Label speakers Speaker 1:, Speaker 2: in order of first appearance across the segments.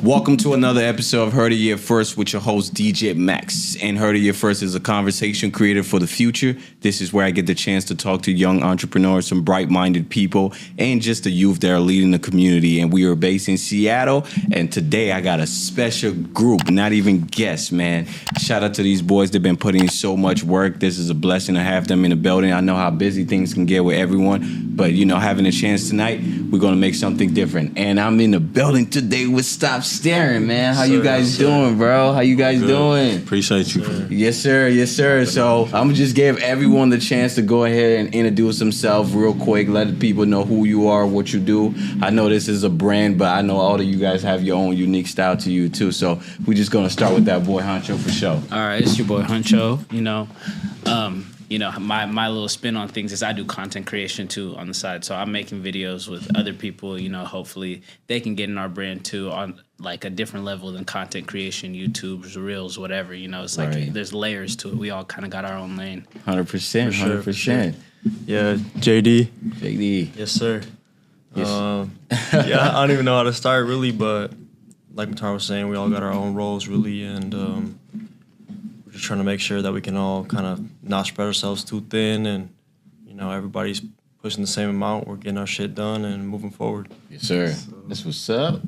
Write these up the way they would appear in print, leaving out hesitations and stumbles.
Speaker 1: Welcome to another episode of Heard It Here First with your host DJ Max. And Heard It Here First is a conversation created for the future. This is where I get the chance to talk to young entrepreneurs, some bright-minded people, and just the youth that are leading the community. And we are based in Seattle. And today I got a special group, not even guests, man. Shout out to these boys. They've been putting in so much work. This is a blessing to have them in the building. I know how busy things can get with everyone, but you know, having a chance tonight, we're going to make something different. And I'm in the building today with Stop Staring, man. How you guys doing, bro? How you guys doing?
Speaker 2: Appreciate you.
Speaker 1: Yes, sir. Yes, sir. So I'm going to just give everyone the chance to go ahead and introduce themselves real quick. Let the people know who you are, what you do. I know this is a brand, but I know all of you guys have your own unique style to you, too. So we're just going to start with that boy Honcho for sure.
Speaker 3: All right. It's your boy Honcho. My little spin on things is I do content creation too on the side. So I'm making videos with other people, hopefully they can get in our brand too on like a different level than content creation, YouTube's, Reels, whatever, it's like There's layers to it. We all kind of got our own lane.
Speaker 1: 100%, 100%.
Speaker 2: Yeah, JD.
Speaker 4: Yes, sir.
Speaker 1: Yes.
Speaker 4: I don't even know how to start really, but like Matar was saying, we all got our own roles really, and we're just trying to make sure that we can all kind of not spread ourselves too thin, and everybody's pushing the same amount. We're getting our shit done and moving forward.
Speaker 1: Yes, sir. That's what's up.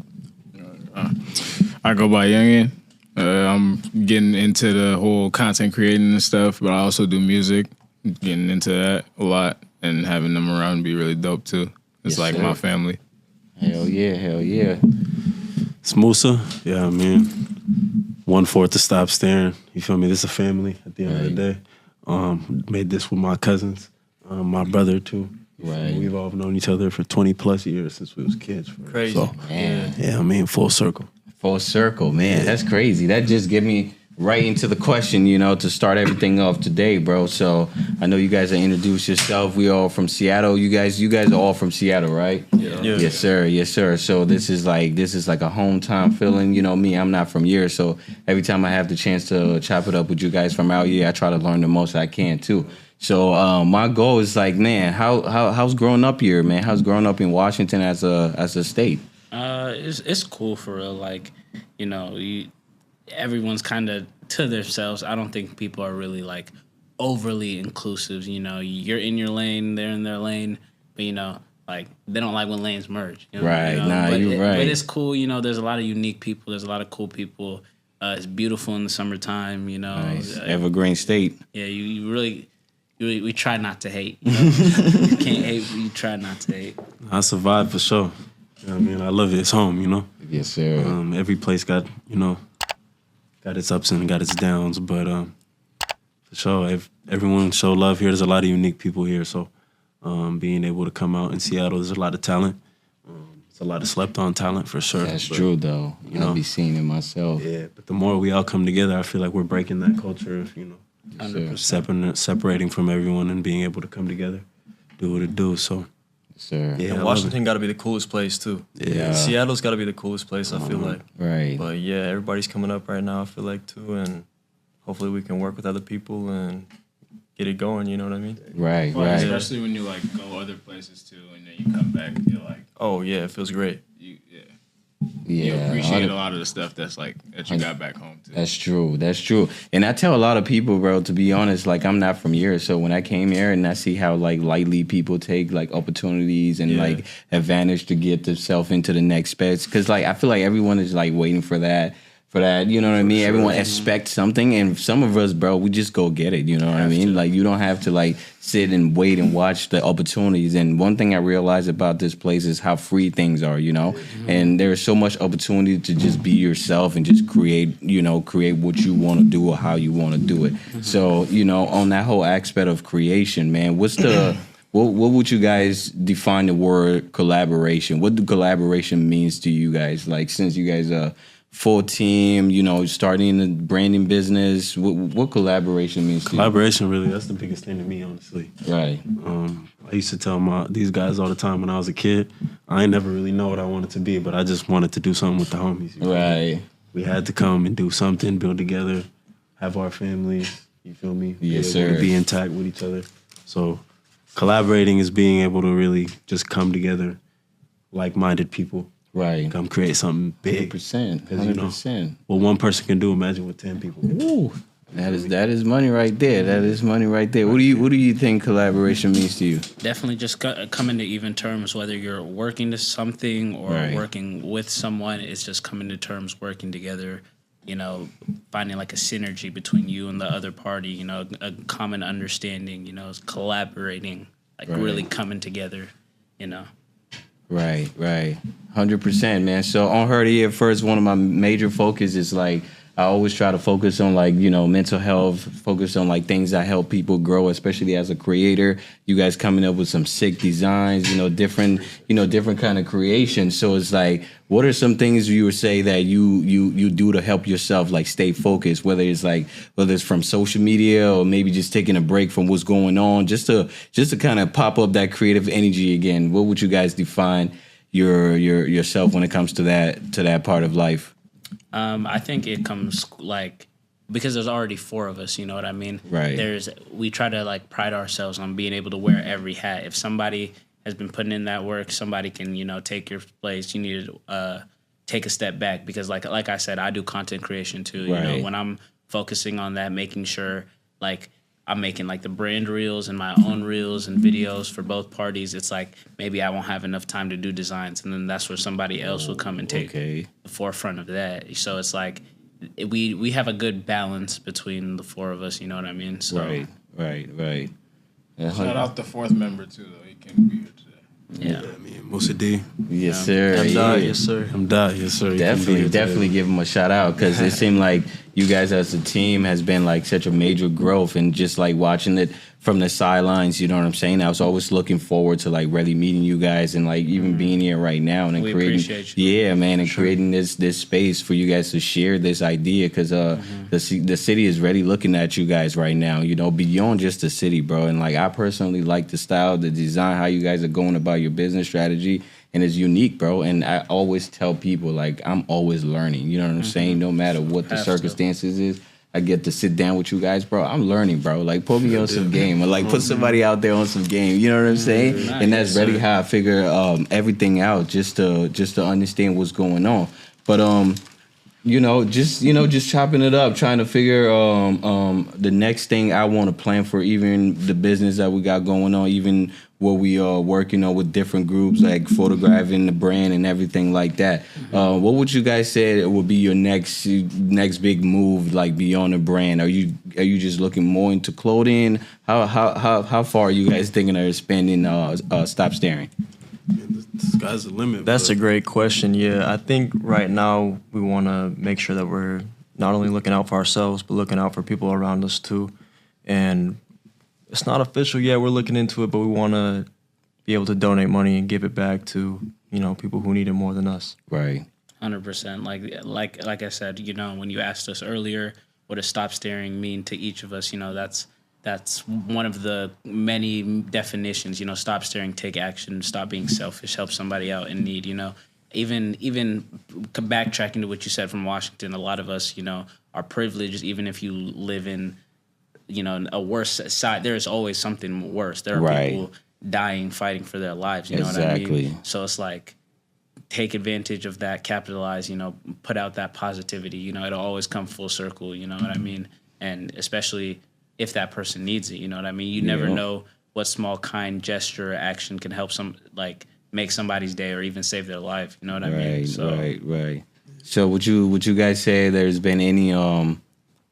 Speaker 5: I go by Youngin. I'm getting into the whole content creating and stuff, but I also do music. Getting into that a lot, and having them around be really dope too. It's like my family.
Speaker 1: Hell yeah, hell yeah.
Speaker 2: It's Musa. Yeah, I mean, 1/4 to Stop Staring. You feel me? This is a family at the end of the day. Made this with my cousins, my brother too.
Speaker 1: Right.
Speaker 2: We've all known each other for 20 plus years since we was kids.
Speaker 4: Crazy.
Speaker 2: So,
Speaker 1: Man.
Speaker 2: yeah, I mean, full circle.
Speaker 1: Full circle, man. That's crazy. That just get me right into the question, to start everything off today, bro. So I know you guys are introduce yourself. We all from Seattle. You guys are all from Seattle, right?
Speaker 4: Yeah.
Speaker 1: Yes, sir. Yes, sir. So this is like a hometown feeling. Me, I'm not from here, so every time I have the chance to chop it up with you guys from out here, I try to learn the most I can too. So my goal is like, man, how's growing up here, man? How's growing up in Washington as a state?
Speaker 3: It's cool for real. Like, everyone's kind of to themselves. I don't think people are really like overly inclusive. You're in your lane, they're in their lane, but like they don't like when lanes merge.
Speaker 1: Right? You're right.
Speaker 3: But it's cool. There's a lot of unique people. There's a lot of cool people. It's beautiful in the summertime.
Speaker 1: Nice. Evergreen State.
Speaker 3: Yeah, you really. We try not to hate. You can't hate, but you try not to hate.
Speaker 2: I survived for sure. I mean, I love it. It's home,
Speaker 1: Yes, sir.
Speaker 2: Every place got its ups and got its downs, but for sure, if everyone show love here. There's a lot of unique people here, so being able to come out in Seattle, there's a lot of talent. It's a lot of slept-on talent for sure.
Speaker 1: That's true, though. I'll be seeing it myself.
Speaker 2: Yeah, but the more we all come together, I feel like we're breaking that culture of, separating from everyone and being able to come together, do what it do. So,
Speaker 1: sir.
Speaker 2: Yeah,
Speaker 4: and Washington got to be the coolest place too.
Speaker 2: Yeah,
Speaker 4: Seattle's got to be the coolest place. I feel like.
Speaker 1: Right.
Speaker 4: But yeah, everybody's coming up right now. I feel like too, and hopefully we can work with other people and get it going. You know what I mean?
Speaker 1: Right.
Speaker 5: Well,
Speaker 1: right.
Speaker 5: Especially when you like go other places too, and then you come back, you're like,
Speaker 4: oh yeah, it feels great.
Speaker 5: You appreciate a lot of the stuff that you got back home too.
Speaker 1: That's true. And I tell a lot of people, bro, to be honest, like I'm not from here. So when I came here and I see how like lightly people take like opportunities and like advantage to get themselves into the next space. Cause like I feel like everyone is like waiting for that. You know what I mean? Sure. Everyone expects something, and some of us, bro, we just go get it. You know what I mean? Like you don't have to like sit and wait and watch the opportunities. And one thing I realized about this place is how free things are. Mm-hmm. And there is so much opportunity to just be yourself and just create what you want to do or how you want to do it. Mm-hmm. So on that whole aspect of creation, man, what's the what would you guys define the word collaboration? What do collaboration means to you guys? Like since you guys are full team, starting the branding business. What collaboration means to you?
Speaker 2: Collaboration, really, that's the biggest thing to me, honestly.
Speaker 1: Right.
Speaker 2: I used to tell these guys all the time when I was a kid, I ain't never really know what I wanted to be, but I just wanted to do something with the homies.
Speaker 1: Right.
Speaker 2: We had to come and do something, build together, have our families, You feel me?
Speaker 1: Yes,
Speaker 2: Be able
Speaker 1: sir.
Speaker 2: to be intact with each other. So collaborating is being able to really just come together, like-minded people,
Speaker 1: Right.
Speaker 2: come create something big.
Speaker 1: 100%.
Speaker 2: 'Cause, you know,
Speaker 1: 100%.
Speaker 2: what one person can do, imagine what 10 people can do.
Speaker 1: Ooh. That is money right there. That is money right there. What do you think collaboration means to you?
Speaker 3: Definitely just coming to even terms, whether you're working to something or
Speaker 1: Right.
Speaker 3: working with someone. It's just coming to terms, working together. Finding like a synergy between you and the other party. A common understanding. Collaborating, like
Speaker 1: Right.
Speaker 3: really coming together.
Speaker 1: Right. 100%, man. So on Heard It Here first, one of my major focus is like I always try to focus on like, mental health, focus on like things that help people grow, especially as a creator. You guys coming up with some sick designs, different kind of creations. So it's like, what are some things you would say that you do to help yourself like stay focused, whether it's from social media or maybe just taking a break from what's going on, just to kind of pop up that creative energy again. What would you guys define yourself when it comes to that part of life?
Speaker 3: I think it comes like because there's already four of us, you know what I mean?
Speaker 1: Right.
Speaker 3: We try to like pride ourselves on being able to wear every hat. If somebody has been putting in that work, somebody can, take your place. You need to take a step back because like I said, I do content creation too.
Speaker 1: Right.
Speaker 3: When I'm focusing on that, making sure like I'm making like the brand reels and my own reels and videos for both parties. It's like maybe I won't have enough time to do designs, and then that's where somebody else will come and take the forefront of that. So it's like we have a good balance between the four of us. You know what I mean? So,
Speaker 1: Right.
Speaker 5: Shout out the fourth member too, though. He can't be here today.
Speaker 3: Yeah.
Speaker 2: I mean, Musa D.
Speaker 1: Yes, sir.
Speaker 4: Yes, sir.
Speaker 2: I'm Dot. Yes, sir. You can be here
Speaker 1: Definitely
Speaker 2: today.
Speaker 1: give him a shout out because it seemed like you guys as a team has been like such a major growth and just like watching it from the sidelines. You know what I'm saying? I was always looking forward to like really meeting you guys and like even being here right now and then
Speaker 3: We
Speaker 1: creating.
Speaker 3: appreciate you.
Speaker 1: Yeah, man, and creating this space for you guys to share this idea because the city is ready looking at you guys right now. Beyond just the city, bro. And like I personally like the style, the design, how you guys are going about your business strategy. And it's unique, bro. And I always tell people, like, I'm always learning. You know what I'm saying? No matter what the circumstances is, I get to sit down with you guys, bro. I'm learning, bro. Like, put me on some game. Or, like, put somebody out there on some game. You know what I'm saying? And that's really how I figure everything out just to understand what's going on. But, just chopping it up, trying to figure the next thing I want to plan for even the business that we got going on, even what we are working on with different groups, like photographing the brand and everything like that. What would you guys say would be your next big move, like beyond the brand? Are you just looking more into clothing? How far are you guys thinking of spending? Stop Staring.
Speaker 2: The sky's the limit.
Speaker 4: That's
Speaker 2: but
Speaker 4: a great question. Yeah, I think right now we want to make sure that we're not only looking out for ourselves, but looking out for people around us too. And it's not official yet. We're looking into it, but we want to be able to donate money and give it back to, people who need it more than us.
Speaker 1: Right.
Speaker 3: 100%. Like I said, when you asked us earlier, what does stop staring mean to each of us? That's one of the many definitions. Stop staring, take action, stop being selfish, help somebody out in need. Even backtracking to what you said from Washington, a lot of us, are privileged. Even if you live in, a worse side, there's always something worse. There are people dying, fighting for their lives. You know what I mean? So it's like, take advantage of that, capitalize, put out that positivity. It'll always come full circle, you know what I mean? And especially if that person needs it, you know what I mean? You never know what small, kind gesture or action can help make somebody's day or even save their life, you know what I mean? So,
Speaker 1: Right. So would you guys say there's been any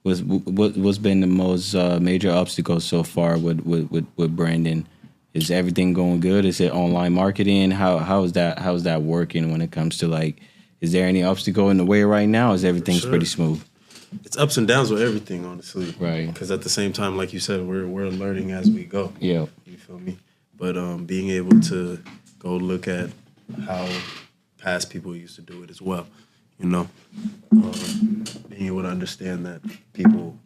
Speaker 1: what's been the most major obstacle so far with branding? Is everything going good? Is it online marketing? How's that working when it comes to like, is there any obstacle in the way right now? Is everything's pretty smooth?
Speaker 2: It's ups and downs with everything, honestly.
Speaker 1: Right.
Speaker 2: Because at the same time, like you said, we're learning as we go.
Speaker 1: Yeah.
Speaker 2: You feel me? But being able to go look at how past people used to do it as well, being able to understand that people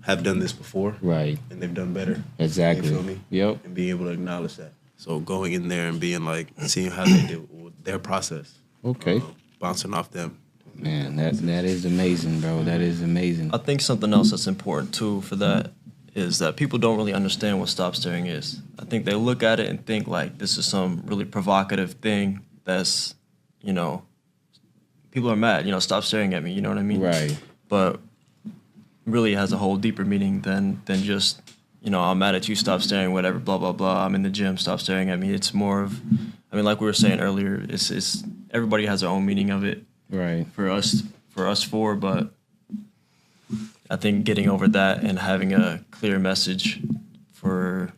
Speaker 2: have done this before,
Speaker 1: Right.
Speaker 2: and they've done better.
Speaker 1: Exactly.
Speaker 2: You feel me?
Speaker 1: Yep.
Speaker 2: And being able to acknowledge that. So going in there and being like, seeing how they did their process.
Speaker 1: Okay.
Speaker 2: Bouncing off them,
Speaker 1: Man, that is amazing, bro. That is amazing.
Speaker 4: I think something else that's important too for that is that people don't really understand what stop staring is. I think they look at it and think like this is some really provocative thing that's, you know, people are mad, you know, stop staring at me, you know what I mean?
Speaker 1: Right.
Speaker 4: But really it has a whole deeper meaning than just, you know, I'm mad at you, stop staring, whatever, blah, blah, blah. I'm in the gym, stop staring at me. It's more of, I mean, like we were saying earlier, it's everybody has their own meaning of it.
Speaker 1: Right.
Speaker 4: For us four, but I think getting over that and having a clear message for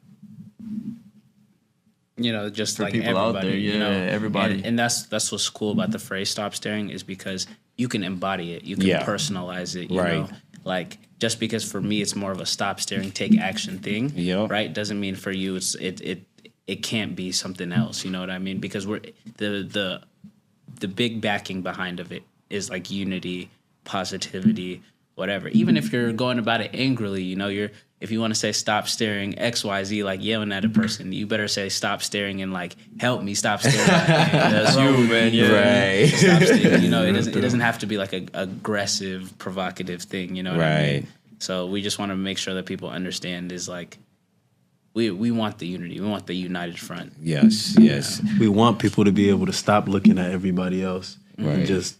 Speaker 3: just
Speaker 4: for
Speaker 3: like
Speaker 4: people
Speaker 3: everybody,
Speaker 4: out there, everybody.
Speaker 3: and that's what's cool about the phrase "stop staring" is because you can embody it, you can personalize it, you know, like just because for me it's more of a stop staring, take action thing, right? Doesn't mean for you it can't be something else, you know what I mean? Because we're the big backing behind of it is like unity, positivity, whatever. Even if you're going about it angrily, you know, if you want to say stop staring XYZ, like yelling at a person, you better say stop staring and like help me stop staring at me.
Speaker 4: That's you, man. Yeah.
Speaker 1: Right.
Speaker 3: Stop staring. You know, it doesn't have to be like a aggressive, provocative thing. You know what I mean? So we just want to make sure that people understand is like we want the unity. We want the united front.
Speaker 1: Yes.
Speaker 2: We want people to be able to stop looking at everybody else and just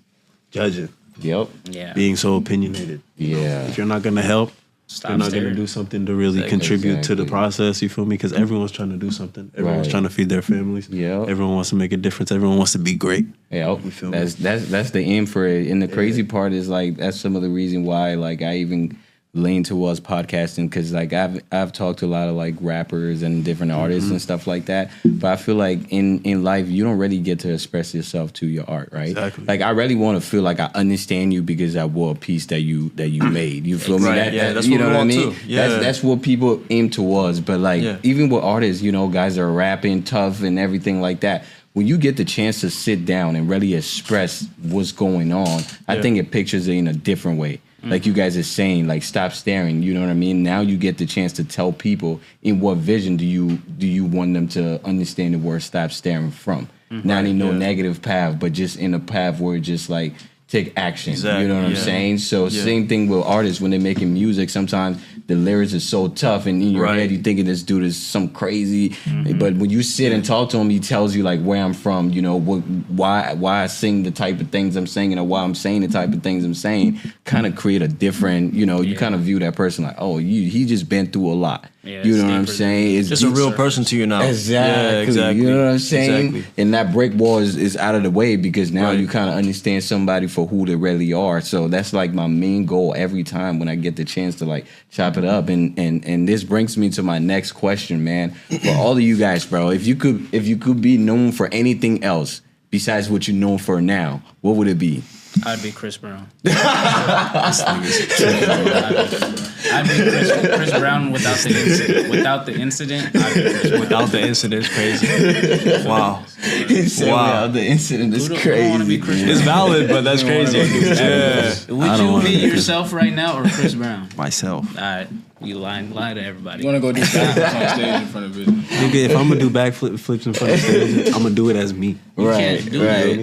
Speaker 2: judging.
Speaker 1: Yep.
Speaker 3: Yeah.
Speaker 2: Being so opinionated.
Speaker 1: Yeah.
Speaker 2: If you're not going to help,
Speaker 3: Stop
Speaker 2: you're not
Speaker 3: staring.
Speaker 2: going to do something to really contribute to the process, you feel me? Because everyone's trying to do something. Everyone's trying to feed their families.
Speaker 1: Yep.
Speaker 2: Everyone wants to make a difference. Everyone wants to be great.
Speaker 1: Yep.
Speaker 2: You feel me?
Speaker 1: That's the aim for it. And the crazy part is like that's some of the reason why like I even lean towards podcasting because like I've talked to a lot of like rappers and different artists and stuff like that. But I feel like in life you don't really get to express yourself to your art, right?
Speaker 2: Exactly.
Speaker 1: Like I really want to feel like I understand you because I wore a piece that you made. You feel me?
Speaker 4: Right. That's
Speaker 1: you
Speaker 4: what
Speaker 1: know
Speaker 4: we
Speaker 1: what I
Speaker 4: want
Speaker 1: mean?
Speaker 4: too. Yeah.
Speaker 1: That's what people aim towards. But like even with artists, you know, guys are rapping tough and everything like that. When you get the chance to sit down and really express what's going on, I think it pictures it in a different way. Like you guys are saying, like stop staring. You know what I mean? Now you get the chance to tell people in what vision do you want them to understand the word stop staring from? Not in no negative path, but just in a path where it's just like take action.
Speaker 4: Exactly,
Speaker 1: you know what I'm saying? So same thing with artists when they're making music. Sometimes the lyrics are so tough, and in your head you thinking this dude is some crazy. But when you sit and talk to him, he tells you like where I'm from. You know why I sing the type of things I'm singing, or why I'm saying the type of things I'm saying. Kind of create a different. You know, you kind of view that person like, oh, he just been through a lot.
Speaker 3: Yeah,
Speaker 1: you know what I'm saying?
Speaker 4: It's just a real person to you now.
Speaker 1: Exactly.
Speaker 4: Yeah, exactly.
Speaker 1: You know what I'm saying?
Speaker 4: Exactly.
Speaker 1: And that break wall is out of the way because now you kind of understand somebody for who they really are. So that's like my main goal every time when I get the chance to like chop it up. And this brings me to my next question, man. For all of you guys, bro, if you could be known for anything else besides what you're known for now, what would it be?
Speaker 3: I'd be Chris Brown. I'd be Chris Brown without the incident. Without the incident, I'd be Chris Brown.
Speaker 4: Without the incident is crazy. Wow.
Speaker 1: Without the incident is
Speaker 3: Who
Speaker 1: crazy.
Speaker 3: don't want to be Chris Brown?
Speaker 4: It's valid, but that's crazy. Yeah.
Speaker 3: Would you be yourself right now or Chris Brown?
Speaker 2: Myself.
Speaker 3: All right, you lying to everybody.
Speaker 5: You want to go do backflips on stage in front of it?
Speaker 2: Nigga, if I'm gonna do backflips in front of stage, I'm gonna do it as me.
Speaker 3: You can't do it.
Speaker 4: Right.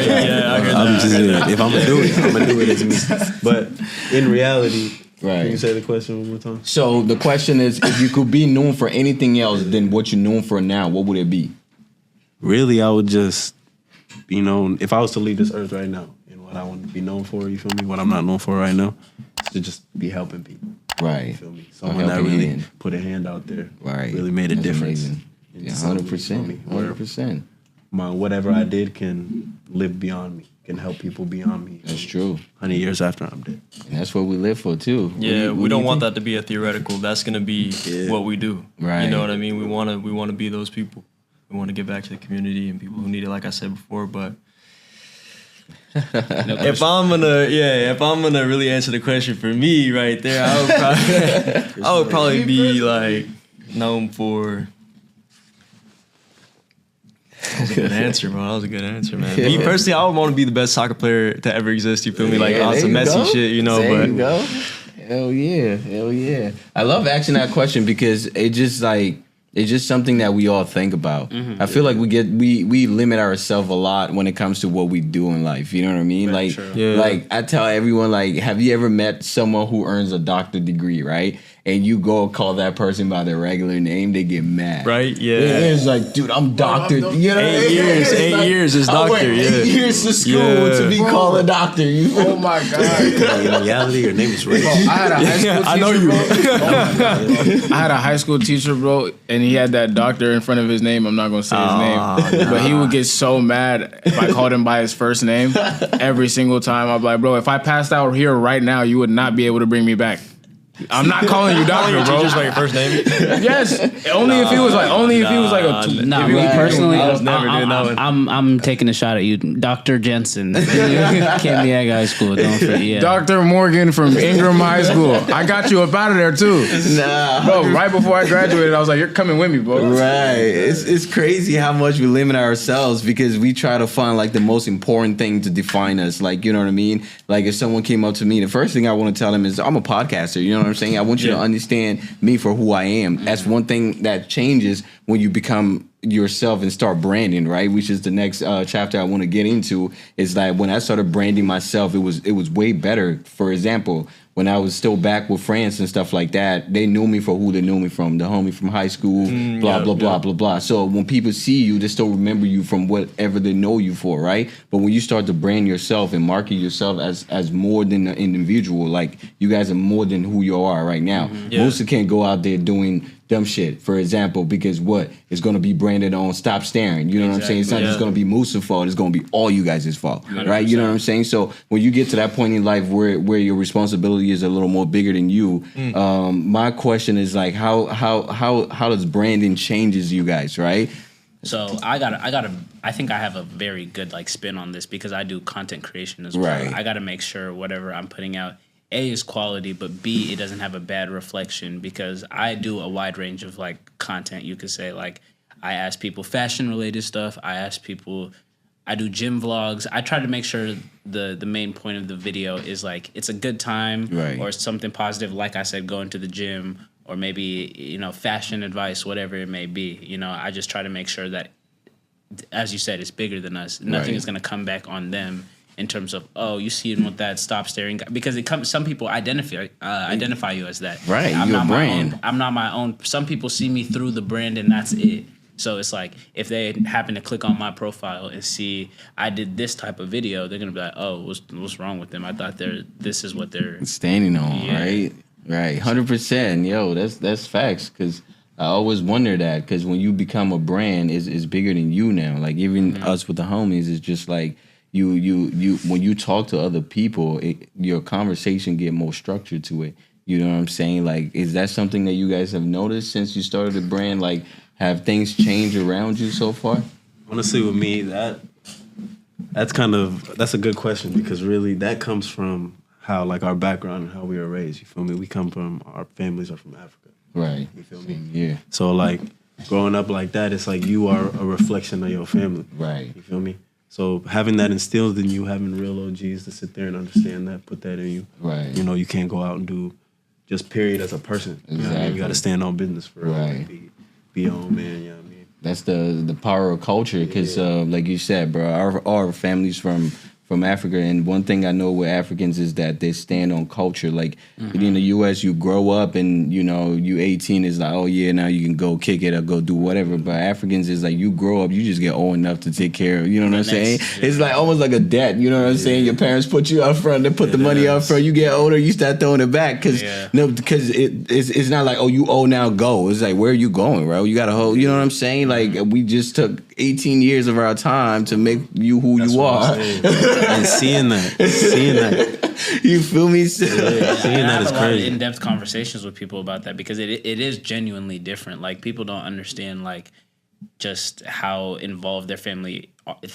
Speaker 4: Yeah, I heard that.
Speaker 2: If I'm gonna do it, I'm gonna do it as me. But in reality,
Speaker 1: Right.
Speaker 2: can you say the question one more time?
Speaker 1: So the question is, if you could be known for anything else than what you're known for now, what would it be?
Speaker 2: Really, I would just, you know, if I was to leave this earth right now, and what I want to be known for, you feel me? What I'm not known for right now, is to just be helping people.
Speaker 1: Right.
Speaker 2: You feel me? Someone that really put a hand out there.
Speaker 1: Right.
Speaker 2: Really made a
Speaker 1: That's
Speaker 2: difference.
Speaker 1: amazing.
Speaker 2: in
Speaker 1: Yeah,
Speaker 2: something,
Speaker 1: 100%.
Speaker 2: you feel me?
Speaker 1: 100%.
Speaker 2: Whatever I did can live beyond me, can help people beyond me.
Speaker 1: That's true.
Speaker 2: 100 years after I'm dead.
Speaker 1: And that's what we live for too.
Speaker 4: Yeah,
Speaker 1: What
Speaker 4: we
Speaker 1: do
Speaker 4: don't
Speaker 1: you
Speaker 4: want
Speaker 1: think?
Speaker 4: that to be a theoretical. That's gonna be what we do.
Speaker 1: Right.
Speaker 4: You know what I mean? We wanna be those people. We want to give back to the community and people who need it, like I said before. But if I'm gonna really answer the question for me right there, I would probably be like known for. That was a good answer, bro. That was a good answer, man. Me personally, I would want to be the best soccer player to ever exist. You feel me? Like on some messy shit, you know.
Speaker 1: There
Speaker 4: But
Speaker 1: you go. Hell yeah. I love asking that question because it It's just something that we all think about. I feel like we limit ourselves a lot when it comes to what we do in life. You know what I mean?
Speaker 3: Very
Speaker 1: Like,
Speaker 3: true.
Speaker 1: like I tell everyone, like, have you ever met someone who earns a doctorate degree, right? And you go call that person by their regular name, they get mad.
Speaker 4: Right? Yeah.
Speaker 1: It's like, dude, I'm doctor. You know,
Speaker 4: 8 years.
Speaker 1: It's
Speaker 4: 8
Speaker 1: like,
Speaker 4: years is
Speaker 1: I went
Speaker 4: doctor. Yeah.
Speaker 1: 8 years to school to be called a doctor. You
Speaker 5: Oh my god!
Speaker 2: In reality, your name is Ray.
Speaker 5: I had a high school teacher.
Speaker 4: I know you.
Speaker 5: Bro. I had a high school teacher, bro, and he had that doctor in front of his name. I'm not gonna say his name, but he would get so mad if I called him by his first name every single time. I'd be like, bro, if I passed out here right now, you would not be able to bring me back. I'm not calling you doctor, bro.
Speaker 4: Just by your first name.
Speaker 5: Yes, only if he was like,
Speaker 3: Nah,
Speaker 5: if he
Speaker 3: me
Speaker 5: was
Speaker 3: personally,
Speaker 4: I was never doing that one.
Speaker 3: I'm taking a shot at you, Dr. Jensen. Kamiag High School. Don't forget. Yeah.
Speaker 5: Dr. Morgan from Ingram High School. I got you up out of there too,
Speaker 1: Nah,
Speaker 5: bro. Right before I graduated, I was like, "You're coming with me, bro."
Speaker 1: right. It's crazy how much we limit ourselves because we try to find like the most important thing to define us. Like, you know what I mean? Like if someone came up to me, the first thing I want to tell them is I'm a podcaster. You know what I'm saying? I want you to understand me for who I am. That's one thing that changes when you become yourself and start branding, right? Which is the next chapter I want to get into. Is that when I started branding myself, it was way better. For example, when I was still back with friends and stuff like that, they knew me for who they knew me from, the homie from high school, blah, blah, blah. So when people see you, they still remember you from whatever they know you for, right? But when you start to brand yourself and market yourself as more than an individual, like you guys are more than who you are right now. Musa can't go out there doing dumb shit, for example, because what? It's going to be branded on Stop Staring. You know what I'm saying? It's not just going to be Musa's fault. It's going to be all you guys' fault, right? You know what I'm saying? So when you get to that point in life where your responsibility is a little more bigger than you, my question is like, how does branding changes you guys, right?
Speaker 3: So I think I have a very good like spin on this because I do content creation as well.
Speaker 1: Right.
Speaker 3: I got to make sure whatever I'm putting out, A, is quality, but B, it doesn't have a bad reflection because I do a wide range of like content. You could say like I ask people fashion related stuff. I do gym vlogs. I try to make sure the main point of the video is like it's a good time
Speaker 1: Right.
Speaker 3: or something positive. Like I said, going to the gym or maybe, you know, fashion advice, whatever it may be. You know, I just try to make sure that, as you said, it's bigger than us. Nothing is going to come back on them in terms of, oh, you see him with that Stop Staring guy. Because it comes, some people identify you as that.
Speaker 1: Right,
Speaker 3: I'm
Speaker 1: you're
Speaker 3: not
Speaker 1: a brand.
Speaker 3: I'm not my own. Some people see me through the brand and that's it. So it's like if they happen to click on my profile and see I did this type of video, they're gonna be like, "Oh, what's wrong with them? I thought this is what they're
Speaker 1: Standing on,
Speaker 3: Yeah.
Speaker 1: right, 100%. Yo, that's facts. Because I always wonder that. Because when you become a brand, is bigger than you now. Like even us with the homies, it's just like you when you talk to other people, your conversation get more structured to it. You know what I'm saying? Like, is that something that you guys have noticed since you started the brand? Like, have things changed around you so far?
Speaker 2: Honestly, with me, that's a good question because really that comes from how like our background and how we were raised. You feel me? Our families are from Africa.
Speaker 1: Right.
Speaker 2: You feel me?
Speaker 1: Yeah.
Speaker 2: So like growing up like that, it's like you are a reflection of your family.
Speaker 1: Right.
Speaker 2: You feel me? So having that instilled in you, having real OGs to sit there and understand that, put that in you.
Speaker 1: Right.
Speaker 2: You know, you can't go out and do just period as a person. You know what I mean?
Speaker 1: Exactly.
Speaker 2: You got to stand on business for real.
Speaker 1: Right.
Speaker 2: Be your own man, you know what I mean?
Speaker 1: That's the power of culture, because like you said, bro, our families from Africa, and one thing I know with Africans is that they stand on culture. Like in the U.S., you grow up and you 18 is like, oh yeah, now you can go kick it or go do whatever. But Africans is like you grow up, you just get old enough to take care of. You know what I'm saying? It's like almost like a debt. You know what I'm saying? Your parents put you up front, they put the money up front. You get older, you start throwing it back because it's not like, oh, you owe now, go. It's like, where are you going, bro? You got a whole. You know what I'm saying? Like we just took 18 years of our time to make you who you are.
Speaker 2: And seeing that.
Speaker 1: You feel me?
Speaker 2: Seeing
Speaker 3: And I
Speaker 2: that is
Speaker 3: have a lot of
Speaker 2: crazy.
Speaker 3: in-depth conversations with people about that because it is genuinely different. Like people don't understand like just how involved their family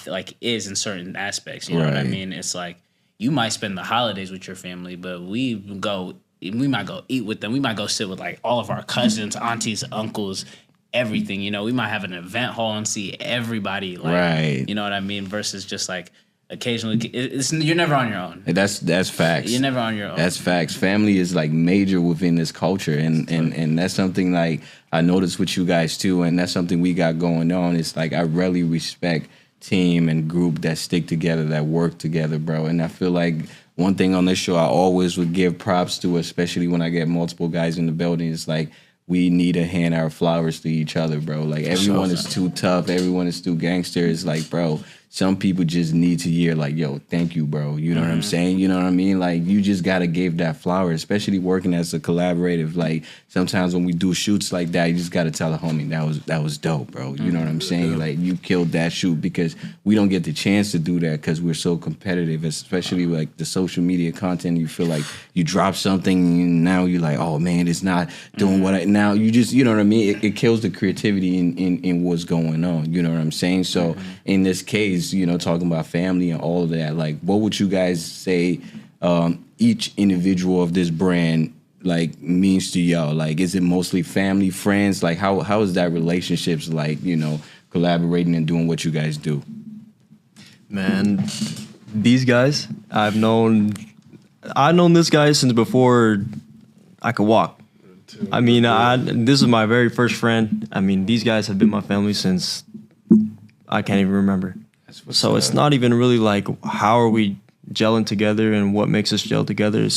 Speaker 3: like is in certain aspects. You know what I
Speaker 1: Right.
Speaker 3: mean? It's like you might spend the holidays with your family, but we might go eat with them. We might go sit with like all of our cousins, aunties, uncles, everything. You know, we might have an event hall and see everybody. Like,
Speaker 1: Right.
Speaker 3: You know what I mean? Versus just like occasionally, you're never on your own.
Speaker 1: That's facts.
Speaker 3: You're never on your own.
Speaker 1: That's facts. Family is like major within this culture, and that's something like I noticed with you guys too, and that's something we got going on. It's like I really respect team and group that stick together, that work together, bro. And I feel like one thing on this show I always would give props to, especially when I get multiple guys in the building, is like we need to hand our flowers to each other, bro. Like everyone is too tough, everyone is too gangster. It's like, bro, some people just need to hear like, yo, thank you, bro. You know what I'm saying? You know what I mean? Like you just gotta give that flower, especially working as a collaborative. Like sometimes when we do shoots like that, you just gotta tell a homie that was dope, bro. You know what I'm saying? Like you killed that shoot, because we don't get the chance to do that because we're so competitive, especially like the social media content. You feel like you drop something and now you're like, oh man, it's not doing what I now. You just, you know what I mean? It kills the creativity in what's going on. You know what I'm saying? So in this case, you know, talking about family and all of that, like what would you guys say each individual of this brand like means to y'all? Like, is it mostly family, friends? Like how is that relationships like, you know, collaborating and doing what you guys do?
Speaker 4: Man, these guys, I've known this guy since before I could walk. I mean, this is my very first friend. I mean, these guys have been my family since I can't even remember. So it's not even really like how are we gelling together and what makes us gel together.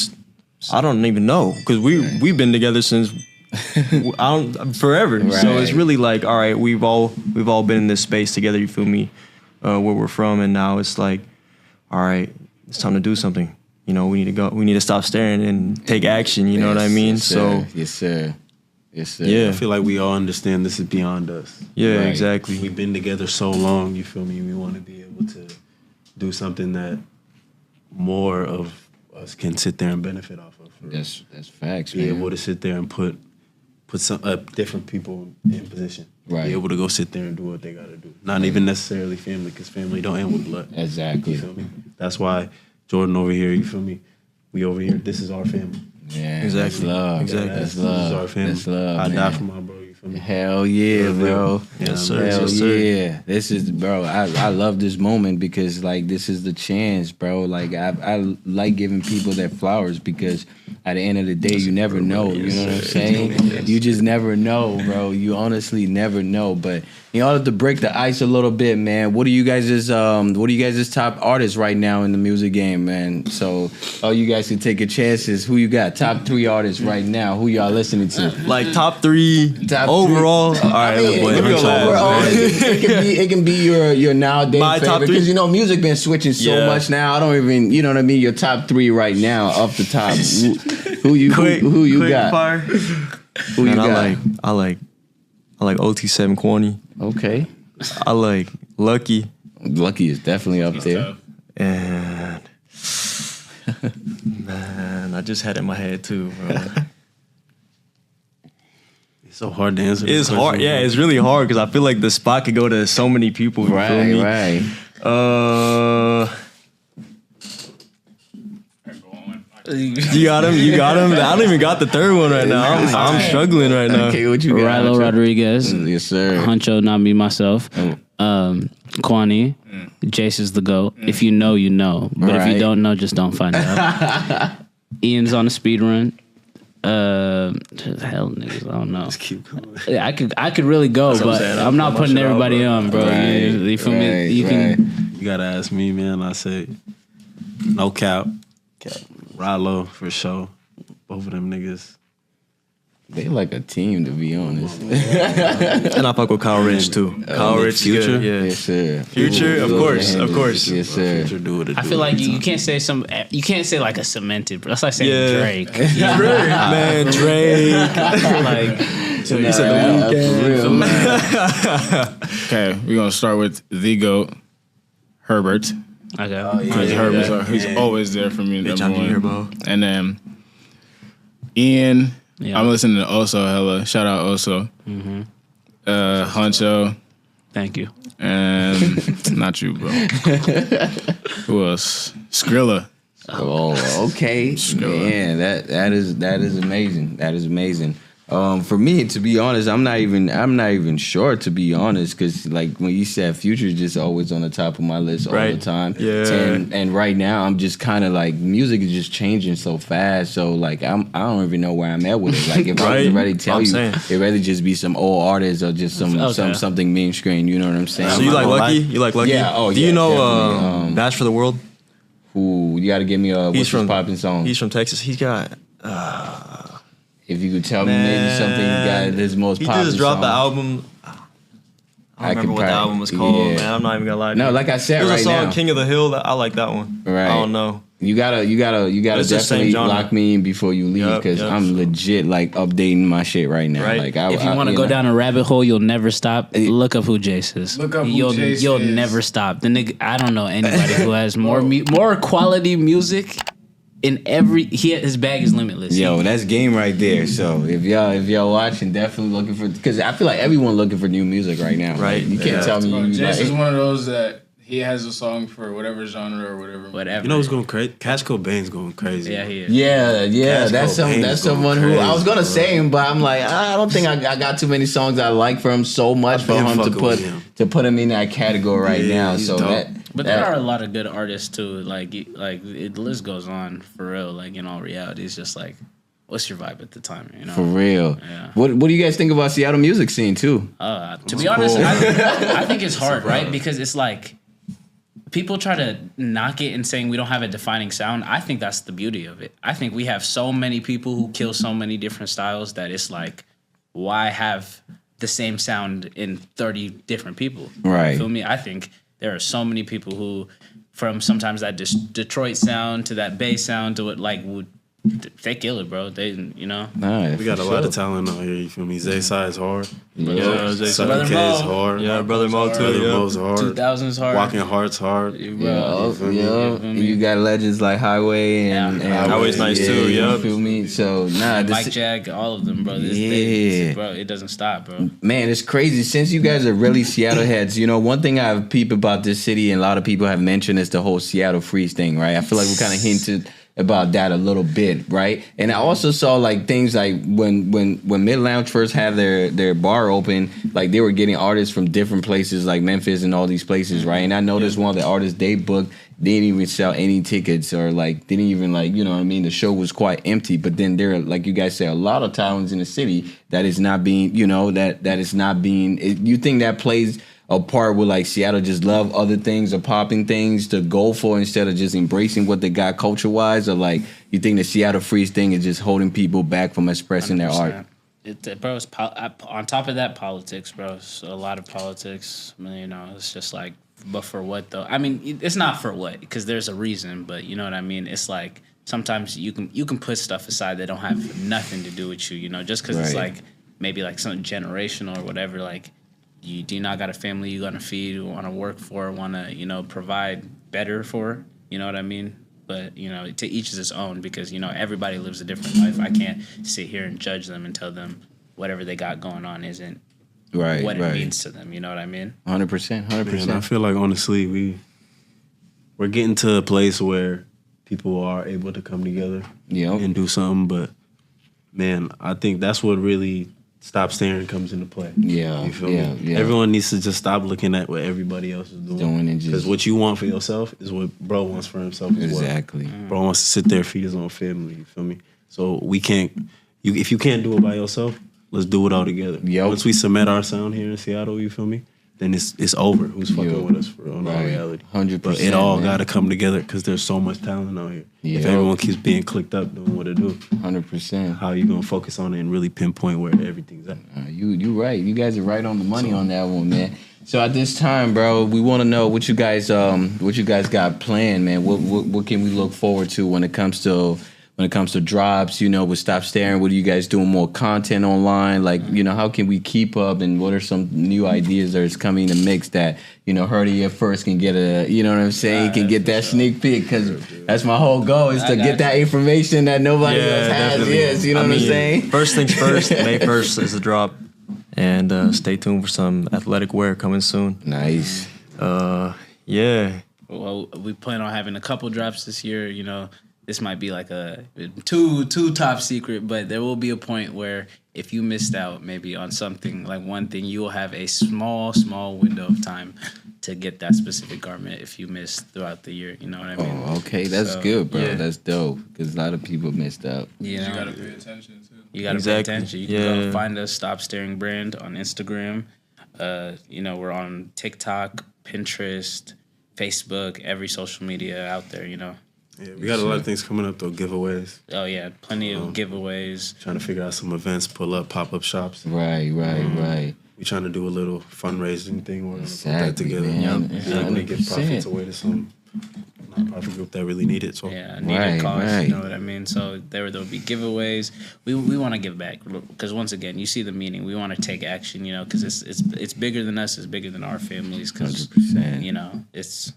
Speaker 4: I don't even know, because we've been together since forever. Right. So it's really like, all right, we've all been in this space together. You feel me? Where we're from, and now it's like, all right, it's time to do something. You know, we need to go. We need to stop staring and take action. You know what I mean?
Speaker 1: Yes, sir. Yes, sir.
Speaker 2: Yeah, I feel like we all understand this is beyond us.
Speaker 4: Yeah, right. Exactly.
Speaker 2: We've been together so long, you feel me? We want to be able to do something that more of us can sit there and benefit off of.
Speaker 1: That's facts,
Speaker 2: be
Speaker 1: man.
Speaker 2: able to sit there and put some different people in position.
Speaker 1: Right.
Speaker 2: Be able to go sit there and do what they got to do. Not even necessarily family, because family don't end with blood.
Speaker 1: Exactly.
Speaker 2: You feel me? That's why Jordan over here, you feel me? We over here, this is our family.
Speaker 1: Yeah,
Speaker 4: exactly.
Speaker 1: That's love.
Speaker 4: Exactly.
Speaker 1: That's love.
Speaker 2: This is our family.
Speaker 1: That's love.
Speaker 2: I
Speaker 1: man.
Speaker 2: die for my bro. You feel me?
Speaker 1: Hell yeah, bro.
Speaker 4: Yes, sir.
Speaker 1: Hell
Speaker 4: Yes, sir.
Speaker 1: yeah. This is, bro. I love this moment because like this is the chance, bro. Like I like giving people their flowers because at the end of the day, you never know. You know what I'm saying? You just never know, bro. You honestly never know. But in order to break the ice a little bit, man, what are you guys' top artists right now in the music game, man? So all you guys can take your chances. Who you got? Top 3 artists right now. Who y'all listening to?
Speaker 4: Like top 3 overall. All right,
Speaker 1: overall, it can be your nowadays
Speaker 4: my
Speaker 1: favorite,
Speaker 4: top 3,
Speaker 1: because you know music been switching so much now. I don't even, you know what I mean. Your top 3 right now, off the top. Who you got?
Speaker 4: Fire.
Speaker 1: Who you
Speaker 4: Man,
Speaker 1: got?
Speaker 4: I like OT7 Quani.
Speaker 1: Okay.
Speaker 4: I like Lucky.
Speaker 1: Lucky is definitely up there.
Speaker 5: Tough.
Speaker 4: And man, I just had it in my head too, bro.
Speaker 2: It's so hard to answer.
Speaker 4: It's hard. Yeah, it's really hard because I feel like the spot could go to so many people. You feel me?
Speaker 1: Right.
Speaker 4: You got him. I don't even got the third one right now. I'm struggling right now.
Speaker 1: Okay, what you got?
Speaker 3: Rilo Rodriguez.
Speaker 1: Yes, sir.
Speaker 3: Honcho, not me, myself. Kwani. Jace is the GOAT. If you know, you know. But if you don't know, just don't find out. Ian's on a speed run. Hell, niggas, I don't know.
Speaker 2: Just keep going.
Speaker 3: Yeah, I could really go, but I'm not putting everybody on, bro. You feel me? You can.
Speaker 2: You gotta ask me, man. I say, no cap. Rilo, for sure. Both of them niggas.
Speaker 1: They like a team, to be honest.
Speaker 4: And I fuck with Kyle Rich too. Kyle Rich,
Speaker 2: Future?
Speaker 4: good, yeah.
Speaker 1: Yes, sir.
Speaker 4: Future, of course.
Speaker 1: Yes, sir.
Speaker 2: Future do what it
Speaker 3: I
Speaker 2: do
Speaker 3: feel like
Speaker 2: every
Speaker 3: you
Speaker 2: time.
Speaker 3: can't say you can't say like a cemented, bro. That's like saying
Speaker 4: Yeah.
Speaker 3: Drake.
Speaker 4: Man, Drake.
Speaker 3: like
Speaker 4: He said the Weeknd.
Speaker 5: Okay, we're gonna start with the GOAT, Herbert.
Speaker 3: okay.
Speaker 5: Because Herbert's he's always there for me.
Speaker 4: Bitch,
Speaker 5: number
Speaker 4: I'm here,
Speaker 5: one.
Speaker 4: bro.
Speaker 5: And then Ian,
Speaker 3: Yeah.
Speaker 5: I'm listening to Oso hella. Shout out Oso. Honcho,
Speaker 3: Thank you.
Speaker 5: and not you, bro. Who else? Skrilla.
Speaker 1: Oh, okay. Man, that is amazing. That is amazing. For me, to be honest, I'm not even sure, to be honest, because like when you said Future's just always on the top of my list all the time.
Speaker 4: Yeah.
Speaker 1: And right now I'm just kind of like music is just changing so fast. So like I don't even know where I'm at with it. Like if I was to really tell you, it'd rather just be some old artists or just something mainstream. You know what I'm saying?
Speaker 4: So you like Lucky? You like Lucky?
Speaker 1: Yeah. Oh,
Speaker 4: Do you know Bash for the World?
Speaker 1: Who you got to give me a what's his popping song?
Speaker 4: He's from Texas. He's got.
Speaker 1: If you could tell me maybe something you got his most popular song.
Speaker 4: He just dropped the album. I don't remember what the album was called, man. I'm not even gonna lie to you.
Speaker 1: No, like I said,
Speaker 4: there's a song, King of the Hill, that I like that one.
Speaker 1: Right.
Speaker 4: I don't know.
Speaker 1: You gotta definitely lock me in before you leave, because I'm legit like updating my shit right now.
Speaker 4: Right.
Speaker 1: Like
Speaker 3: if you want to go down a rabbit hole, you'll never stop. Look up who Jace is.
Speaker 5: Look up who
Speaker 3: you'll
Speaker 5: Jace
Speaker 3: you'll
Speaker 5: is.
Speaker 3: never stop. The nigga, I don't know anybody who has more quality music. His bag is limitless.
Speaker 1: Yo, that's game right there. So if y'all watching, definitely looking for, because I feel like everyone looking for new music right now.
Speaker 4: Right.
Speaker 1: You can't tell me.
Speaker 5: Jace is one of those that he has a song for whatever genre or whatever.
Speaker 2: You know what's going crazy? Cash Cobain's going crazy.
Speaker 3: Yeah, he is.
Speaker 1: Yeah. That's someone who I was gonna say him, but I'm like, I don't think I got too many songs I like from him so much for him to put him in that category right now. So
Speaker 2: dope.
Speaker 3: But there are a lot of good artists too. The list goes on for real. Like in all reality, it's just like, what's your vibe at the time? You know,
Speaker 1: for real.
Speaker 3: Yeah.
Speaker 1: What do you guys think about Seattle music scene too?
Speaker 3: To be honest, I think it's hard, right? Because it's like people try to knock it and saying we don't have a defining sound. I think that's the beauty of it. I think we have so many people who kill so many different styles that it's like, why have the same sound in 30 different people?
Speaker 1: Right.
Speaker 3: You feel me? I think there are so many people who, from sometimes that Detroit sound to that bass sound to it, like they kill it, bro. They, you know.
Speaker 1: Nah,
Speaker 2: We got a lot of talent out here. You feel me? Zay Sai is hard.
Speaker 1: Yeah.
Speaker 2: Southern K is hard.
Speaker 4: Yeah, Brother Mo too.
Speaker 2: Brother
Speaker 4: Yeah.
Speaker 2: Mo's hard.
Speaker 3: 2000s hard.
Speaker 2: Walking Heart's hard.
Speaker 1: You got legends like Highway and
Speaker 4: Highway's nice too.
Speaker 1: You
Speaker 4: Yeah,
Speaker 1: feel me? So
Speaker 3: Mike Jag, all of them, bro. Bro, it doesn't stop, bro.
Speaker 1: Man, it's crazy. Since you guys are really Seattle heads, you know, one thing I've peeped about this city and a lot of people have mentioned is the whole Seattle Freeze thing, right? I feel like we kind of hinted about that a little bit, right? And I also saw like things like when Mid Lounge first had their bar open, like they were getting artists from different places like Memphis and all these places, right? And I noticed one of the artists they booked didn't even sell any tickets or like didn't even like, you know what I mean? The show was quite empty. But then there are, like you guys say, a lot of talents in the city that is not being, you know, that is not being. You think that plays a part with like Seattle just love other things or popping things to go for instead of just embracing what they got culture wise, or like you think the Seattle Freeze thing is just holding people back from expressing 100%. Their art?
Speaker 3: Bro, it's on top of that, politics, bro. It's a lot of politics. I mean, you know, it's just like, but for what though? I mean, it's not for what, because there's a reason, but you know what I mean? It's like sometimes you can put stuff aside that don't have nothing to do with you, you know, just because it's like maybe like something generational or whatever, like you do not got a family you're gonna feed, want to work for, want to, you know, provide better for, you know what I mean? But, you know, to each is its own, because, you know, everybody lives a different life. I can't sit here and judge them and tell them whatever they got going on isn't what it means to them. You know what I mean?
Speaker 1: 100%.
Speaker 2: Man, I feel like, honestly, we're getting to a place where people are able to come together and do something. But, man, I think that's what really stop staring comes into play.
Speaker 1: Yeah,
Speaker 2: you feel me? Yeah. Everyone needs to just stop looking at what everybody else is doing. Because what you want for yourself is what bro wants for himself as well.
Speaker 1: Exactly.
Speaker 2: Bro wants to sit there, feed his own family. You feel me? So we can't. If you can't do it by yourself, let's do it all together. Yep. Once we cement our sound here in Seattle, you feel me? Then it's over. Who's fucking with us for real? In all reality,
Speaker 1: 100%.
Speaker 2: But it all got to come together because there's so much talent out here. If everyone keeps being clicked up doing what it do,
Speaker 1: 100%.
Speaker 2: How you gonna focus on it and really pinpoint where everything's at?
Speaker 1: You right. You guys are right on the money on that one, man. So at this time, bro, we want to know what you guys got planned, man. What can we look forward to when it comes to drops, you know, with Stop Staring? What are you guys doing more content online? Like, you know, how can we keep up, and what are some new ideas that is coming in the mix that, you know, Heard It Here First can get you know what I'm saying, can get that sneak peek, because that's my whole goal is to get that information that nobody else has.
Speaker 4: Definitely.
Speaker 1: Yes, you know what I'm saying?
Speaker 4: First things first, May 1st is the drop, and stay tuned for some athletic wear coming soon.
Speaker 1: Nice.
Speaker 4: Yeah.
Speaker 3: Well, we plan on having a couple drops this year, you know. this might be like a too top secret, but there will be a point where if you missed out maybe on something, like one thing, you will have a small window of time to get that specific garment if you missed throughout the year. You know what I mean?
Speaker 1: Oh, okay, that's good, bro. That's dope because a lot of people missed out.
Speaker 3: You know?
Speaker 5: You gotta pay attention too.
Speaker 3: You gotta pay attention. You can go find us, Stop Staring Brand, on Instagram. You know, we're on TikTok, Pinterest, Facebook, every social media out there, you know.
Speaker 2: Yeah, we got a lot of things coming up though, giveaways.
Speaker 3: Oh yeah, plenty of giveaways.
Speaker 2: Trying to figure out some events, pull up, pop-up shops.
Speaker 1: Right.
Speaker 2: We're trying to do a little fundraising thing. We're gonna put that together.
Speaker 1: Man.
Speaker 2: And give profits away to some nonprofit group that really need it. So
Speaker 3: Needed cause, you know what I mean? So there'll be giveaways. We want to give back because once again, you see the meaning. We want to take action, you know, because it's bigger than us. It's bigger than our families. Because you know, it's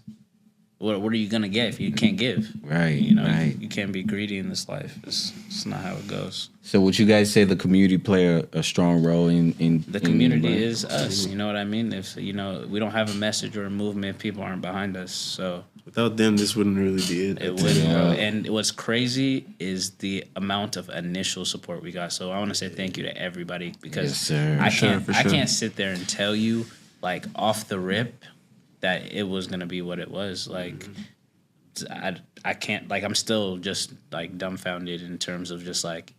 Speaker 3: what are you gonna get if you can't give?
Speaker 1: Right.
Speaker 3: You know, you can't be greedy in this life. It's not how it goes.
Speaker 1: So would you guys say the community play a strong role in
Speaker 3: the community is us? You know what I mean? If you know we don't have a message or a movement, people aren't behind us. So
Speaker 2: without them, this wouldn't really be it.
Speaker 3: It wouldn't, bro. And what's crazy is the amount of initial support we got. So I want to say thank you to everybody because I can't sit there and tell you like off the rip that it was gonna be what it was. Like I can't, like, I'm still just like dumbfounded in terms of just like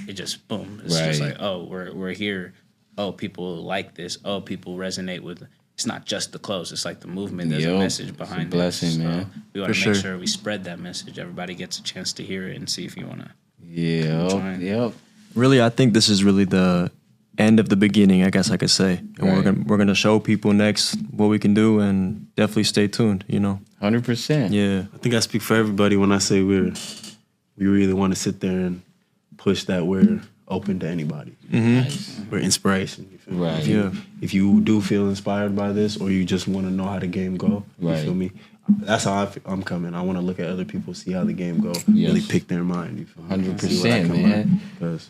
Speaker 3: it just boom. It's just like, oh, we're here. Oh, people like this. Oh, people resonate with. It's not just the clothes. It's like the movement. There's a message behind it.
Speaker 1: It's a blessing, man.
Speaker 3: So we want to make sure we spread that message. Everybody gets a chance to hear it and see if you want to.
Speaker 1: Yep.
Speaker 4: Really, I think this is really the end of the beginning, I guess I could say. And we're gonna show people next what we can do, and definitely stay tuned. You know,
Speaker 1: 100%.
Speaker 4: Yeah,
Speaker 2: I think I speak for everybody when I say we really want to sit there and push that we're open to anybody.
Speaker 1: Nice.
Speaker 2: We're inspiration. You feel me?
Speaker 1: Right.
Speaker 2: If you do feel inspired by this, or you just want to know how the game go, you feel me? That's how I'm coming. I want to look at other people, see how the game go, really pick their mind. You feel me?
Speaker 1: 100%, man.
Speaker 2: Because,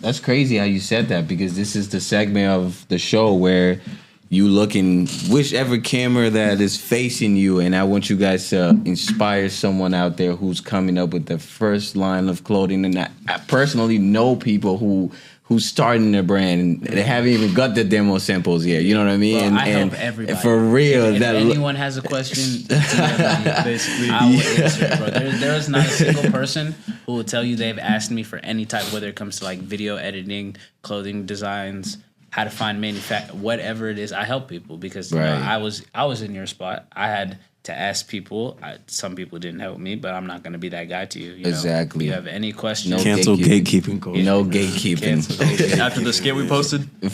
Speaker 1: that's crazy how you said that, because this is the segment of the show where you look in whichever camera that is facing you, and I want you guys to inspire someone out there who's coming up with the first line of clothing. And I personally know people who's starting their brand and they haven't even got the demo samples yet. You know what I mean?
Speaker 3: Well, I help everybody.
Speaker 1: For real.
Speaker 3: If anyone has a question, basically, I will answer, bro. There is not a single person who will tell you they've asked me for any type, whether it comes to like video editing, clothing designs, how to find whatever it is. I help people because you know, I was in your spot. I had to ask people. Some people didn't help me, but I'm not going to be that guy to you.
Speaker 1: Exactly.
Speaker 3: If you have any questions,
Speaker 1: No
Speaker 2: cancel gatekeeping.
Speaker 1: No gatekeeping.
Speaker 4: after the skit we posted,
Speaker 1: No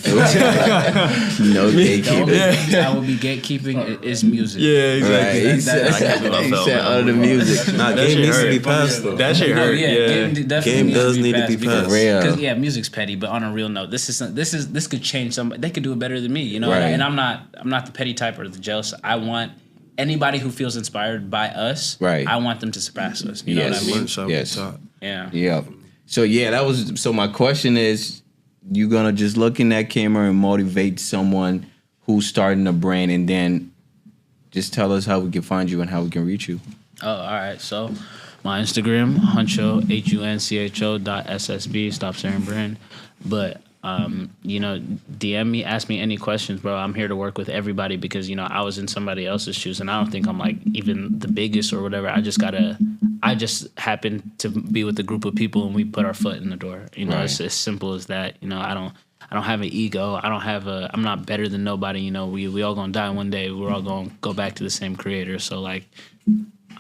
Speaker 1: gatekeeping.
Speaker 3: I will be gatekeeping is music.
Speaker 4: Yeah, exactly.
Speaker 1: Right. He said other music.
Speaker 2: Nah, game needs to be passed though.
Speaker 4: That shit hurt.
Speaker 3: Game
Speaker 2: does need to be passed.
Speaker 3: Because music's petty, but on a real note, this could change somebody. They could do it better than me, you know. And I'm not the petty type or the jealous. I want anybody who feels inspired by us. I want them to surpass us. You know what I mean?
Speaker 1: Yes.
Speaker 3: Yeah.
Speaker 1: So my question is, you gonna just look in that camera and motivate someone who's starting a brand, and then just tell us how we can find you and how we can reach you.
Speaker 3: Oh, all right. So my Instagram, Honcho, HUNCHO.SSB, Stop Staring Brand. But you know, DM me, ask me any questions, bro. I'm here to work with everybody because, you know, I was in somebody else's shoes and I don't think I'm like even the biggest or whatever. I just happen to be with a group of people and we put our foot in the door. You know, it's as simple as that. You know, I don't have an ego. I'm not better than nobody. You know, we all gonna die one day. We're all gonna go back to the same creator. So like,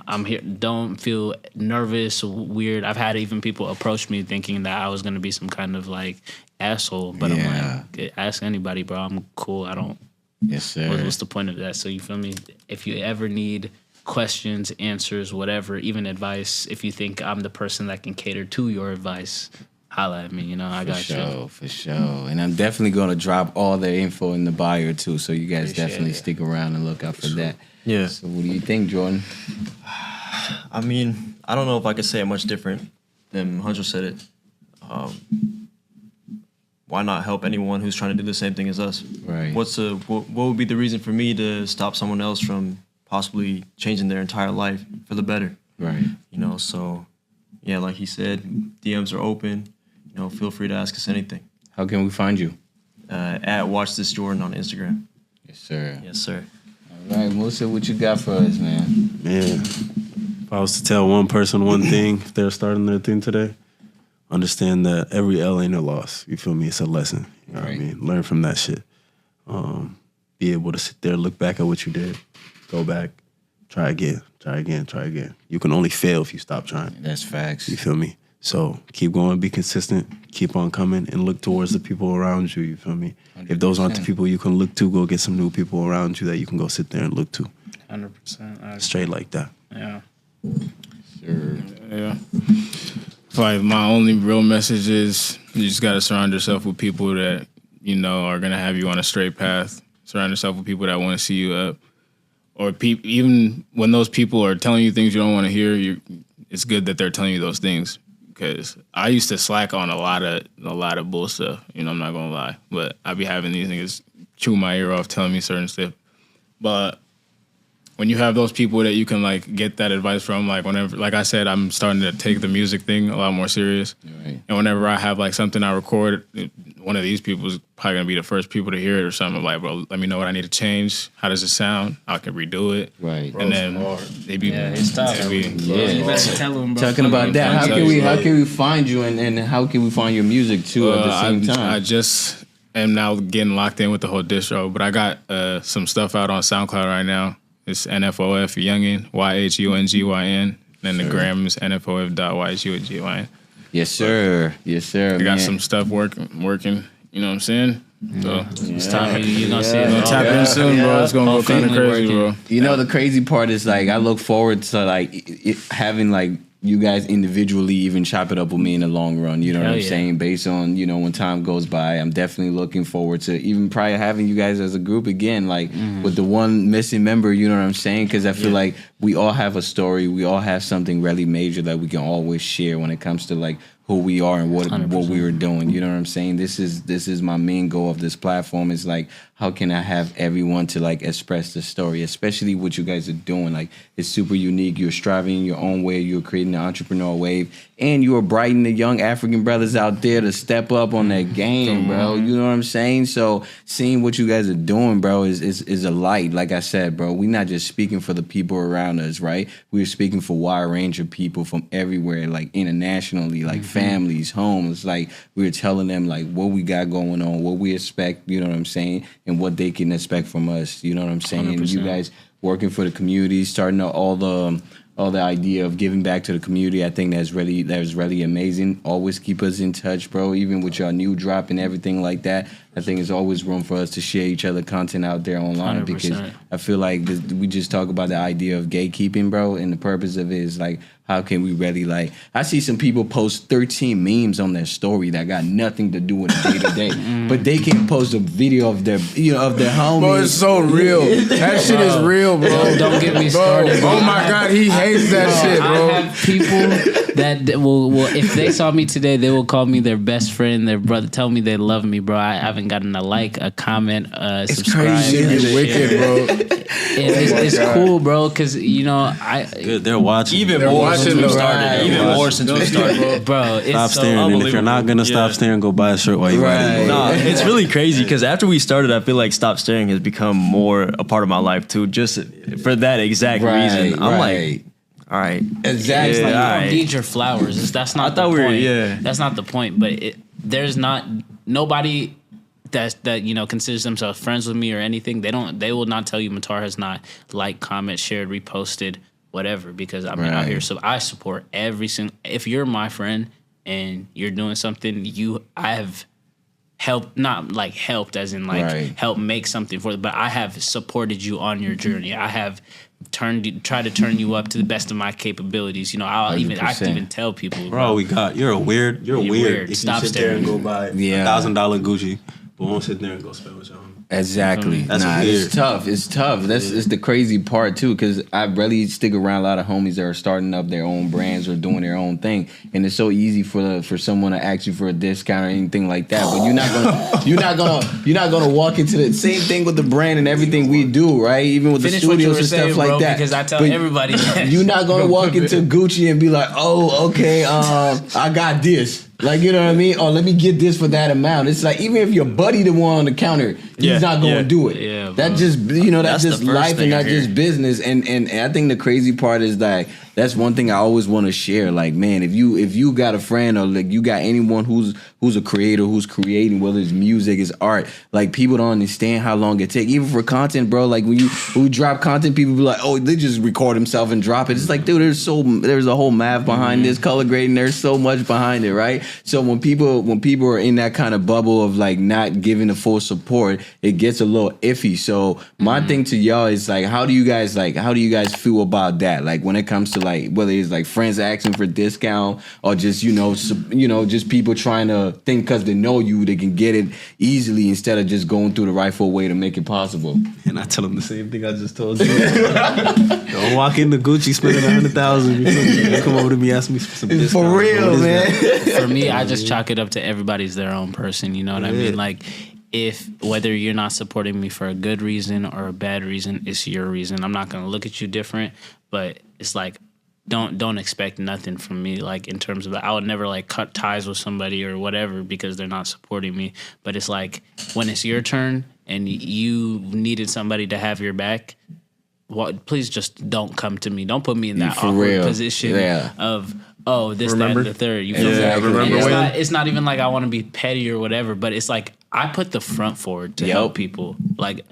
Speaker 3: I'm here. Don't feel nervous, weird. I've had even people approach me thinking that I was gonna be some kind of like asshole, but I'm like, ask anybody, bro. I'm cool. I don't.
Speaker 1: Yes, sir.
Speaker 3: What's the point of that? So you feel me? If you ever need questions, answers, whatever, even advice, if you think I'm the person that can cater to your advice, holla at me. You know, I got you.
Speaker 1: For sure. And I'm definitely gonna drop all the info in the bio too, so you guys definitely stick around and look out for that.
Speaker 4: Yeah.
Speaker 1: So what do you think, Jordan?
Speaker 4: I mean, I don't know if I could say it much different than Honcho said it. Why not help anyone who's trying to do the same thing as us?
Speaker 1: Right.
Speaker 4: What would be the reason for me to stop someone else from possibly changing their entire life for the better?
Speaker 1: Right.
Speaker 4: You know, so yeah, like he said, DMs are open. You know, feel free to ask us anything.
Speaker 1: How can we find you?
Speaker 4: At Watch This Jordan on Instagram.
Speaker 1: Yes, sir.
Speaker 4: Yes, sir.
Speaker 1: All right, Musa, what you got for us, man?
Speaker 2: Man, if I was to tell one person one thing, if they're starting their thing today, understand that every L ain't a loss. You feel me? It's a lesson. You know what I mean? Learn from that shit. Be able to sit there, look back at what you did, go back, try again, try again, try again. You can only fail if you stop trying.
Speaker 1: That's facts.
Speaker 2: You feel me? So keep going, be consistent, keep on coming, and look towards the people around you. You feel me? 100%. If those aren't the people you can look to, go get some new people around you that you can go sit there and look to.
Speaker 3: 100%.
Speaker 2: Straight like that.
Speaker 3: Yeah.
Speaker 1: Sure.
Speaker 5: Yeah. Like my only real message is you just gotta surround yourself with people that you know are gonna have you on a straight path. Surround yourself with people that want to see you up, or even when those people are telling you things you don't want to hear. It's good that they're telling you those things. Because I used to slack on a lot of bull stuff. You know, I'm not gonna lie, but I be having these niggas chew my ear off, telling me certain stuff. But when you have those people that you can like get that advice from, like whenever, like I said, I'm starting to take the music thing a lot more serious.
Speaker 1: Right.
Speaker 2: Mm-hmm.
Speaker 5: And whenever I have like something I record, one of these people is probably gonna be the first people to hear it or something. I'm like, bro, let me know what I need to change. How does it sound? I can redo it.
Speaker 1: Right.
Speaker 5: And then they be
Speaker 3: it's tough. You better tell them, bro.
Speaker 1: Talking about that, how can we find you and how can we find your music too at the same time?
Speaker 5: I just am now getting locked in with the whole distro, but I got some stuff out on SoundCloud right now. It's NFOF Youngin, YHUNGYN. Then the gram is NFOF.YHUNGYN.
Speaker 1: Yes, sir. Yes, sir.
Speaker 5: I got some stuff working. You know what I'm saying? So
Speaker 3: It's time you're gonna see it.
Speaker 5: gonna tap in soon, bro. It's gonna go kind of crazy, bro.
Speaker 1: You know, the crazy part is like I look forward to like having like you guys individually even chop it up with me in the long run. You know what I'm saying? Based on, you know, when time goes by, I'm definitely looking forward to even probably having you guys as a group again, like with the one missing member, you know what I'm saying? Because I feel like we all have a story. We all have something really major that we can always share when it comes to like who we are and what we were doing. You know what I'm saying? This is my main goal of this platform. Is like, how can I have everyone to like express the story, especially what you guys are doing? Like, it's super unique. You're striving in your own way. You're creating the entrepreneurial wave, and you are brightening the young African brothers out there to step up on that game, bro. You know what I'm saying? So seeing what you guys are doing, bro, is a light. Like I said, bro, we're not just speaking for the people around us, right? We're speaking for a wide range of people from everywhere, like internationally, like families, homes. Like, we're telling them like what we got going on, what we expect, you know what I'm saying, and what they can expect from us. You know what I'm saying?
Speaker 3: 100%.
Speaker 1: You guys working for the community, starting all the idea of giving back to the community. I think that's really amazing. Always keep us in touch, bro. Even with your new drop and everything like that, I think there's always room for us to share each other content out there online
Speaker 3: 100%.
Speaker 1: because I feel like we just talk about the idea of gatekeeping, bro, and the purpose of it is like, how can we really like? I see some people post 13 memes on their story that got nothing to do with day to day, but they can post a video of their homies.
Speaker 5: Bro, it's so real. That shit is real, bro.
Speaker 3: Don't get me started.
Speaker 5: Bro, oh my God, he hates that shit, bro.
Speaker 3: I have people that will if they saw me today, they will call me their best friend, their brother, tell me they love me, bro. I haven't gotten a like, a comment, subscribe.
Speaker 5: It's wicked, bro.
Speaker 3: It's cool, bro, because you know
Speaker 2: Good, they're watching.
Speaker 4: Even
Speaker 5: They're
Speaker 4: more
Speaker 5: watching
Speaker 4: since we
Speaker 5: the
Speaker 4: started.
Speaker 5: ride.
Speaker 4: Even more since we started.
Speaker 3: bro. It's
Speaker 2: Stop
Speaker 3: so
Speaker 2: staring, and if you're
Speaker 4: unbelievable.
Speaker 2: not gonna stop
Speaker 4: Yeah.
Speaker 2: staring, go buy a shirt while you're at it.
Speaker 4: Nah, it's really crazy because after we started, I feel like Stop Staring has become more a part of my life too, just for that exact reason. I'm like, all right,
Speaker 1: Exactly.
Speaker 3: Like,
Speaker 4: Yeah,
Speaker 3: you don't
Speaker 4: alright.
Speaker 3: need your flowers. That's not
Speaker 4: I thought
Speaker 3: the
Speaker 4: we were-
Speaker 3: point.
Speaker 4: yeah.
Speaker 3: That's not the point. But there's not nobody that you know considers themselves friends with me or anything. They will not tell you Matar has not liked, comment, shared, reposted, whatever, because I'm out here. So I support every single. If you're my friend and you're doing something, I have helped, not like helped as in like help make something for it, but I have supported you on your journey. I have tried to turn you up to the best of my capabilities. You know, I can even tell people,
Speaker 2: Bro, you're weird. You're weird. If
Speaker 3: Stop
Speaker 2: you sit there and
Speaker 3: staring.
Speaker 2: go buy
Speaker 1: Yeah.
Speaker 2: $1,000 Gucci, but won't sit there and go spend with y'all.
Speaker 1: Exactly.
Speaker 2: That's
Speaker 1: Nah,
Speaker 2: weird.
Speaker 1: it's tough. It's tough. It's the crazy part too, because I really stick around a lot of homies that are starting up their own brands or doing their own thing, and it's so easy for someone to ask you for a discount or anything like that. But you're not gonna walk into the same thing with the brand and everything we do, right? Even with
Speaker 3: Finish
Speaker 1: the
Speaker 3: what you
Speaker 1: studios
Speaker 3: were
Speaker 1: and
Speaker 3: saying,
Speaker 1: stuff like
Speaker 3: bro,
Speaker 1: that.
Speaker 3: because I tell
Speaker 1: But
Speaker 3: everybody that.
Speaker 1: you're not gonna walk into Gucci and be like, oh, okay, I got this. Like, you know what I mean? Or let me get this for that amount. It's like, even if your buddy the one on the counter, he's not going to do it.
Speaker 3: Yeah,
Speaker 1: that
Speaker 3: bro.
Speaker 1: just, that's
Speaker 4: That's
Speaker 1: just
Speaker 4: the first
Speaker 1: life
Speaker 4: thing
Speaker 1: and
Speaker 4: I
Speaker 1: not
Speaker 4: hear.
Speaker 1: just business. And I think the crazy part is that that's one thing I always want to share. Like, man, if you got a friend or like you got anyone who's a creator, who's creating, whether it's music, it's art, like people don't understand how long it takes. Even for content, bro, like when you drop content, people be like, oh, they just record themselves and drop it. It's like, dude, there's a whole math behind this, color grading, there's so much behind it, right? So when people are in that kind of bubble of like not giving the full support, it gets a little iffy. So my thing to y'all is like, how do you guys feel about that? Like when it comes to like whether it's like friends asking for discount or just just people trying to think because they know you they can get it easily instead of just going through the rightful way to make it possible.
Speaker 2: And I tell them the same thing I just told you. Don't walk into Gucci spending $100,000. Come over to me, ask me for some discount.
Speaker 1: For real, man.
Speaker 3: For me, I just chalk it up to everybody's their own person. You know what I mean? Like, if whether you're not supporting me for a good reason or a bad reason, it's your reason. I'm not gonna look at you different, but it's like don't expect nothing from me. Like in terms of I would never like cut ties with somebody or whatever because they're not supporting me. But it's like when it's your turn and you needed somebody to have your back. Well, please just don't come to me. Don't put me in that
Speaker 1: For
Speaker 3: awkward
Speaker 1: real.
Speaker 3: position of this,
Speaker 2: Remember?
Speaker 3: that, and the third. You feel me?
Speaker 1: Exactly.
Speaker 3: And
Speaker 1: Remember
Speaker 3: it's not even like I want to be petty or whatever, but it's like I put the front forward to help people. Like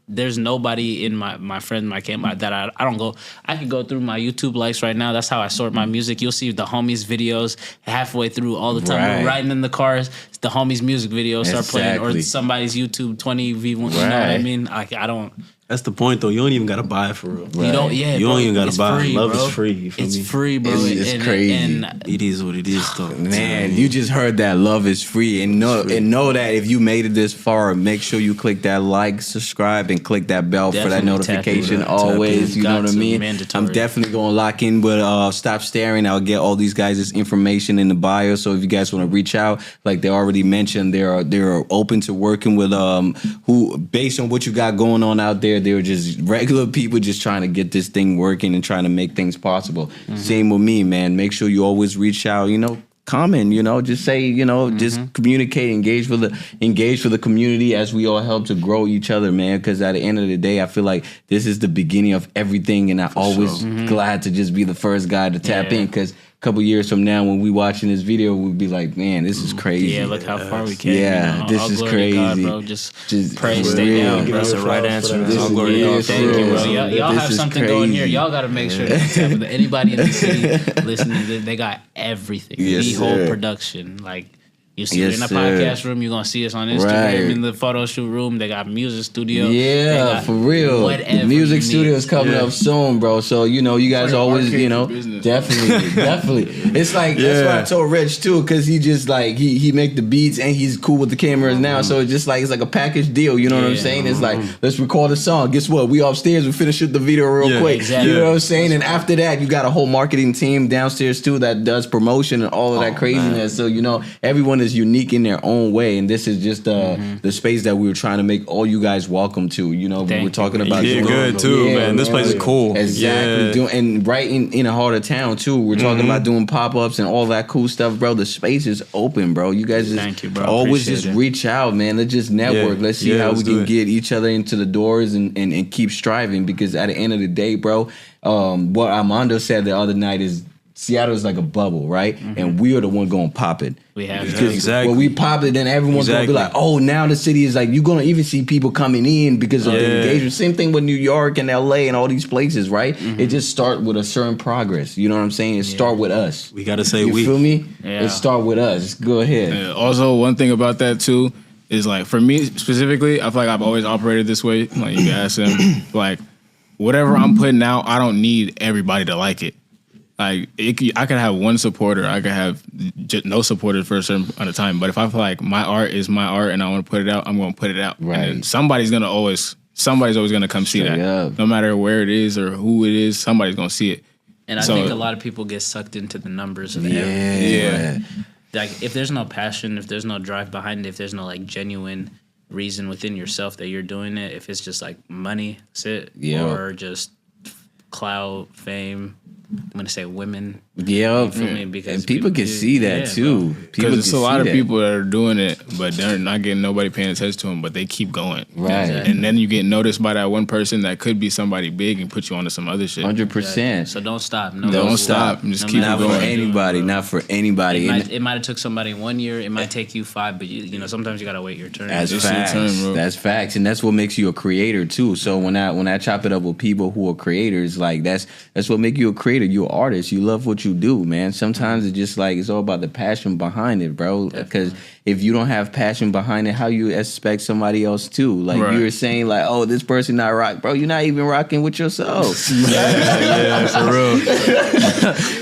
Speaker 3: there's nobody in my friend, my camp that I don't go. I can go through my YouTube likes right now. That's how I sort my music. You'll see the homies videos halfway through all the time.
Speaker 1: Right.
Speaker 3: We're riding in the cars. The homies music videos start playing, or
Speaker 1: Exactly.
Speaker 3: somebody's YouTube 20v1. You know what I
Speaker 1: Right.
Speaker 3: mean? Like I don't.
Speaker 2: That's the point, though. You don't even gotta buy it for real.
Speaker 3: You don't. Yeah,
Speaker 2: You
Speaker 3: bro,
Speaker 2: don't even gotta
Speaker 3: it's
Speaker 2: buy.
Speaker 3: free,
Speaker 2: Love
Speaker 3: bro.
Speaker 2: is free. You feel
Speaker 3: It's
Speaker 2: me?
Speaker 3: free, bro.
Speaker 1: It's crazy.
Speaker 3: And
Speaker 2: It is what it is, though.
Speaker 1: Man, you just heard that love is free, and know that if you made it this far, make sure you click that like, subscribe, and click that bell for that
Speaker 3: Definitely
Speaker 1: notification.
Speaker 3: tap in.
Speaker 1: Always, you know
Speaker 3: Got
Speaker 1: what I
Speaker 3: to,
Speaker 1: mean.
Speaker 3: mandatory.
Speaker 1: I'm definitely gonna lock in, but stop staring. I'll get all these guys' information in the bio. So if you guys want to reach out, like they already mentioned, they're open to working with who based on what you got going on out there. They're just regular people just trying to get this thing working and trying to make things possible. Same with me, man. Make sure you always reach out, comment, just say, just communicate, engage for the community as we all help to grow each other, man. Because at the end of the day, I feel like this is the beginning of everything, and I always glad to just be the first guy to tap in. Because a couple years from now, when we watching this video, we'll be like, man, this is crazy.
Speaker 3: yeah, look how far we came.
Speaker 1: Yeah, this
Speaker 3: all
Speaker 1: is
Speaker 3: glory to God,
Speaker 1: crazy.
Speaker 3: bro. Just
Speaker 1: Just
Speaker 3: pray,
Speaker 1: for
Speaker 3: stay
Speaker 1: real.
Speaker 3: down, bro.
Speaker 4: That's the right answer.
Speaker 1: This
Speaker 4: All
Speaker 1: is
Speaker 4: glory to
Speaker 1: real,
Speaker 4: God.
Speaker 3: Thank you, bro.
Speaker 1: bro.
Speaker 3: Y'all
Speaker 1: This
Speaker 3: have
Speaker 1: is
Speaker 3: something going here.
Speaker 1: crazy.
Speaker 3: Y'all got to make sure that tap with anybody in the city listening. They got everything.
Speaker 1: Yes,
Speaker 3: the whole
Speaker 1: sir.
Speaker 3: production. Like you see
Speaker 1: Yes,
Speaker 3: in the
Speaker 1: sir.
Speaker 3: podcast room, you're gonna see us on Instagram
Speaker 1: Right.
Speaker 3: in the photo shoot room. They got music studio. They
Speaker 1: Yeah,
Speaker 3: got
Speaker 1: for real.
Speaker 3: whatever
Speaker 1: The music
Speaker 3: you
Speaker 1: studio
Speaker 3: need.
Speaker 1: is coming up soon, bro. So you guys
Speaker 5: like an
Speaker 1: always,
Speaker 5: arcade for business.
Speaker 1: definitely. It's like that's what I told Rich too, because he just like he make the beats and he's cool with the cameras now. So it's like a package deal. You know what I'm
Speaker 3: Yeah.
Speaker 1: saying? It's like let's record a song. Guess what? We upstairs. We finish shoot the video real
Speaker 2: Yeah,
Speaker 1: quick.
Speaker 3: exactly.
Speaker 1: You know what I'm saying? And after that, you got a whole marketing team downstairs too that does promotion and all of that craziness. So everyone is unique in their own way, and this is just the space that we were trying to make all you guys welcome to. We
Speaker 3: Thank
Speaker 1: were talking about
Speaker 4: You did
Speaker 1: doing-
Speaker 4: good too,
Speaker 1: Yeah,
Speaker 4: man. This place is cool.
Speaker 1: Exactly.
Speaker 4: Yeah.
Speaker 1: And right in the heart of town too. We're talking about doing pop-ups and all that cool stuff, bro. The space is open, bro. You guys just
Speaker 3: Thank you, bro.
Speaker 1: always
Speaker 3: Appreciate
Speaker 1: just
Speaker 3: it.
Speaker 1: reach out, man. Let's just network.
Speaker 4: Yeah.
Speaker 1: Let's see
Speaker 4: Yeah,
Speaker 1: how we
Speaker 4: let's do
Speaker 1: can
Speaker 4: it.
Speaker 1: get each other into the doors and keep striving, because at the end of the day, bro, what Armando said the other night is Seattle is like a bubble, right? And we are the one going to pop it.
Speaker 3: We have
Speaker 1: Because
Speaker 4: exactly.
Speaker 1: when we pop it, then everyone's
Speaker 4: Exactly.
Speaker 1: gonna be like, "Oh, now the city is like." You're gonna even see people coming in because of the
Speaker 4: Yeah.
Speaker 1: engagement. Same thing with New York and LA and all these places, right? It just start with a certain progress. You know what I'm saying? It start with us.
Speaker 2: We gotta say
Speaker 1: You
Speaker 2: we.
Speaker 1: feel me?
Speaker 3: Yeah.
Speaker 1: It start with us. Go ahead.
Speaker 5: Yeah, also, one thing about that too is like for me specifically, I feel like I've always operated this way. Like you can ask them, like whatever I'm putting out, I don't need everybody to like it. Like I could have one supporter, I could have just no supporters for a certain amount of time. But if I feel like my art is my art and I want to put it out, I'm going to put it out.
Speaker 1: Right.
Speaker 5: And somebody's always going to come see
Speaker 1: Straight
Speaker 5: that.
Speaker 1: up.
Speaker 5: No matter where it is or who it is, somebody's going to see it.
Speaker 3: And I think a lot of people get sucked into the numbers of everything.
Speaker 5: Yeah.
Speaker 3: Like if there's no passion, if there's no drive behind it, if there's no like genuine reason within yourself that you're doing it, if it's just like money, that's it, or just clout, fame. I'm gonna say women.
Speaker 1: Yeah,
Speaker 3: because
Speaker 1: and people can see that too.
Speaker 5: Because it's a lot of people that are doing it, but they're not getting nobody paying attention to them. But they keep going,
Speaker 1: right?
Speaker 5: And then you get noticed by that one person that could be somebody big and put you onto some other shit.
Speaker 1: 100%.
Speaker 3: So don't stop.
Speaker 5: Don't stop. Just keep
Speaker 1: not
Speaker 5: going.
Speaker 1: for anybody. Not for anybody.
Speaker 3: It might have took somebody 1 year. It might take you 5, but you know sometimes you gotta wait your turn.
Speaker 1: That's facts. That's facts, and that's what makes you a creator too. So when I chop it up with people who are creators, like that's what make you a creator. You're an artist. You love what you do, man. Sometimes it's just like it's all about the passion behind it, bro. Because if you don't have passion behind it, how you expect somebody else to? Like you were saying, like, oh, this person not rock, bro. You're not even rocking with yourself.
Speaker 4: Yeah, for real.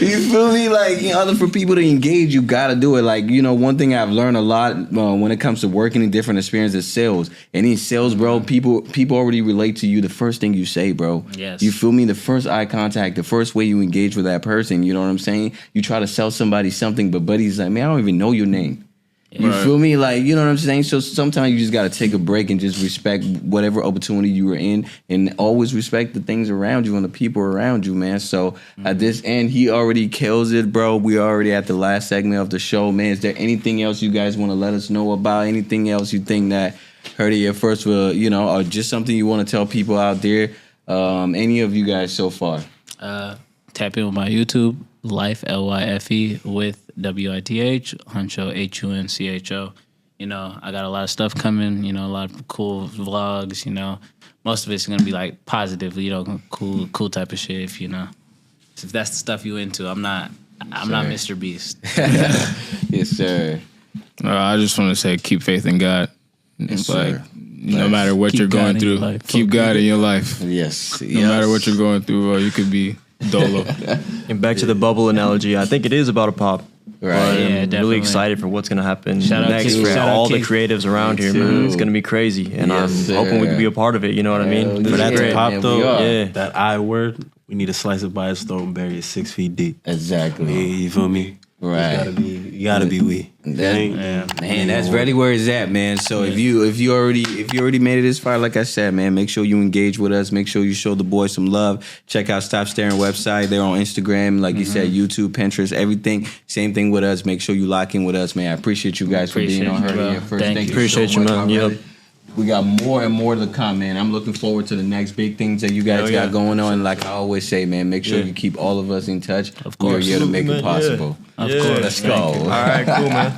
Speaker 1: You feel me? Like, in order for people to engage, you gotta do it. Like, you know, one thing I've learned a lot when it comes to working in different experiences is sales. And in sales, bro, people already relate to you the first thing you say, bro.
Speaker 3: Yes.
Speaker 1: You feel me? The first eye contact, the first way you engage with that person. You know what I'm saying? You try to sell somebody something, but buddy's like, man, I don't even know your name. You feel me? Like, you know what I'm saying? So sometimes you just got to take a break and just respect whatever opportunity you were in and always respect the things around you and the people around you, man. So at this end, he already kills it, bro. We already at the last segment of the show, man. Is there anything else you guys want to let us know about? Anything else you think that heard it here first will, you know, or just something you want to tell people out there? Any of you guys so far?
Speaker 3: Tap in with my YouTube, Life, L-Y-F-E, with W-I-T-H, Honcho, H-U-N-C-H-O. You know, I got a lot of stuff coming, you know, a lot of cool vlogs, you know. Most of it's going to be, like, positive, you know, cool type of shit, if, you know. If that's the stuff you into, I'm not Mr. Beast.
Speaker 1: Yes, sir.
Speaker 5: I just want to say keep faith in God.
Speaker 1: Yes,
Speaker 5: like,
Speaker 1: sir.
Speaker 5: No matter what you're going through, keep God in your life.
Speaker 1: Yes.
Speaker 5: No matter what you're going through, you could be dolo.
Speaker 4: And back to the bubble analogy, I think it is about a pop.
Speaker 1: Right.
Speaker 4: But
Speaker 3: Yeah,
Speaker 4: I'm
Speaker 3: definitely.
Speaker 4: really excited for what's going to happen
Speaker 3: Shout out
Speaker 4: next
Speaker 3: Keith.
Speaker 4: for
Speaker 3: Shout out
Speaker 4: all the
Speaker 3: Keith.
Speaker 4: creatives around
Speaker 1: Me
Speaker 4: here,
Speaker 1: too.
Speaker 4: man. It's going to be crazy. And
Speaker 1: Yes,
Speaker 4: I'm
Speaker 1: sir.
Speaker 4: hoping we can be a part of it, you know what I mean?
Speaker 1: Hell
Speaker 4: This
Speaker 2: For
Speaker 4: is
Speaker 2: that to
Speaker 4: great.
Speaker 2: pop
Speaker 1: man,
Speaker 2: though,
Speaker 1: we are.
Speaker 4: Yeah.
Speaker 2: that I word, we need to slice it by its throat and bury it 6 feet deep.
Speaker 1: Exactly.
Speaker 2: You feel me?
Speaker 1: Right.
Speaker 2: You gotta be we.
Speaker 1: Man, that's really where it's at, man. So if you already made it this far, like I said, man, make sure you engage with us. Make sure you show the boys some love. Check out Stop Staring website. They're on Instagram, like you said, YouTube, Pinterest, everything. Same thing with us. Make sure you lock in with us, man. I appreciate you guys for being on
Speaker 3: Appreciate you,
Speaker 1: her
Speaker 3: bro.
Speaker 1: here first.
Speaker 3: Thank
Speaker 1: Thank
Speaker 3: you.
Speaker 1: you so
Speaker 4: Appreciate you,
Speaker 1: much,
Speaker 4: man.
Speaker 1: my
Speaker 4: Yep.
Speaker 1: brother. We got more and more to come, man. I'm looking forward to the next big things that you guys
Speaker 4: Hell yeah.
Speaker 1: got going on. Like I always say, man, make sure you keep all of us in touch.
Speaker 3: Of
Speaker 1: We are
Speaker 3: course.
Speaker 1: here to make
Speaker 4: Man,
Speaker 1: it possible.
Speaker 3: Of
Speaker 4: Yeah.
Speaker 3: course.
Speaker 1: Let's
Speaker 3: Thank
Speaker 1: go.
Speaker 3: you.
Speaker 4: All right, cool, man.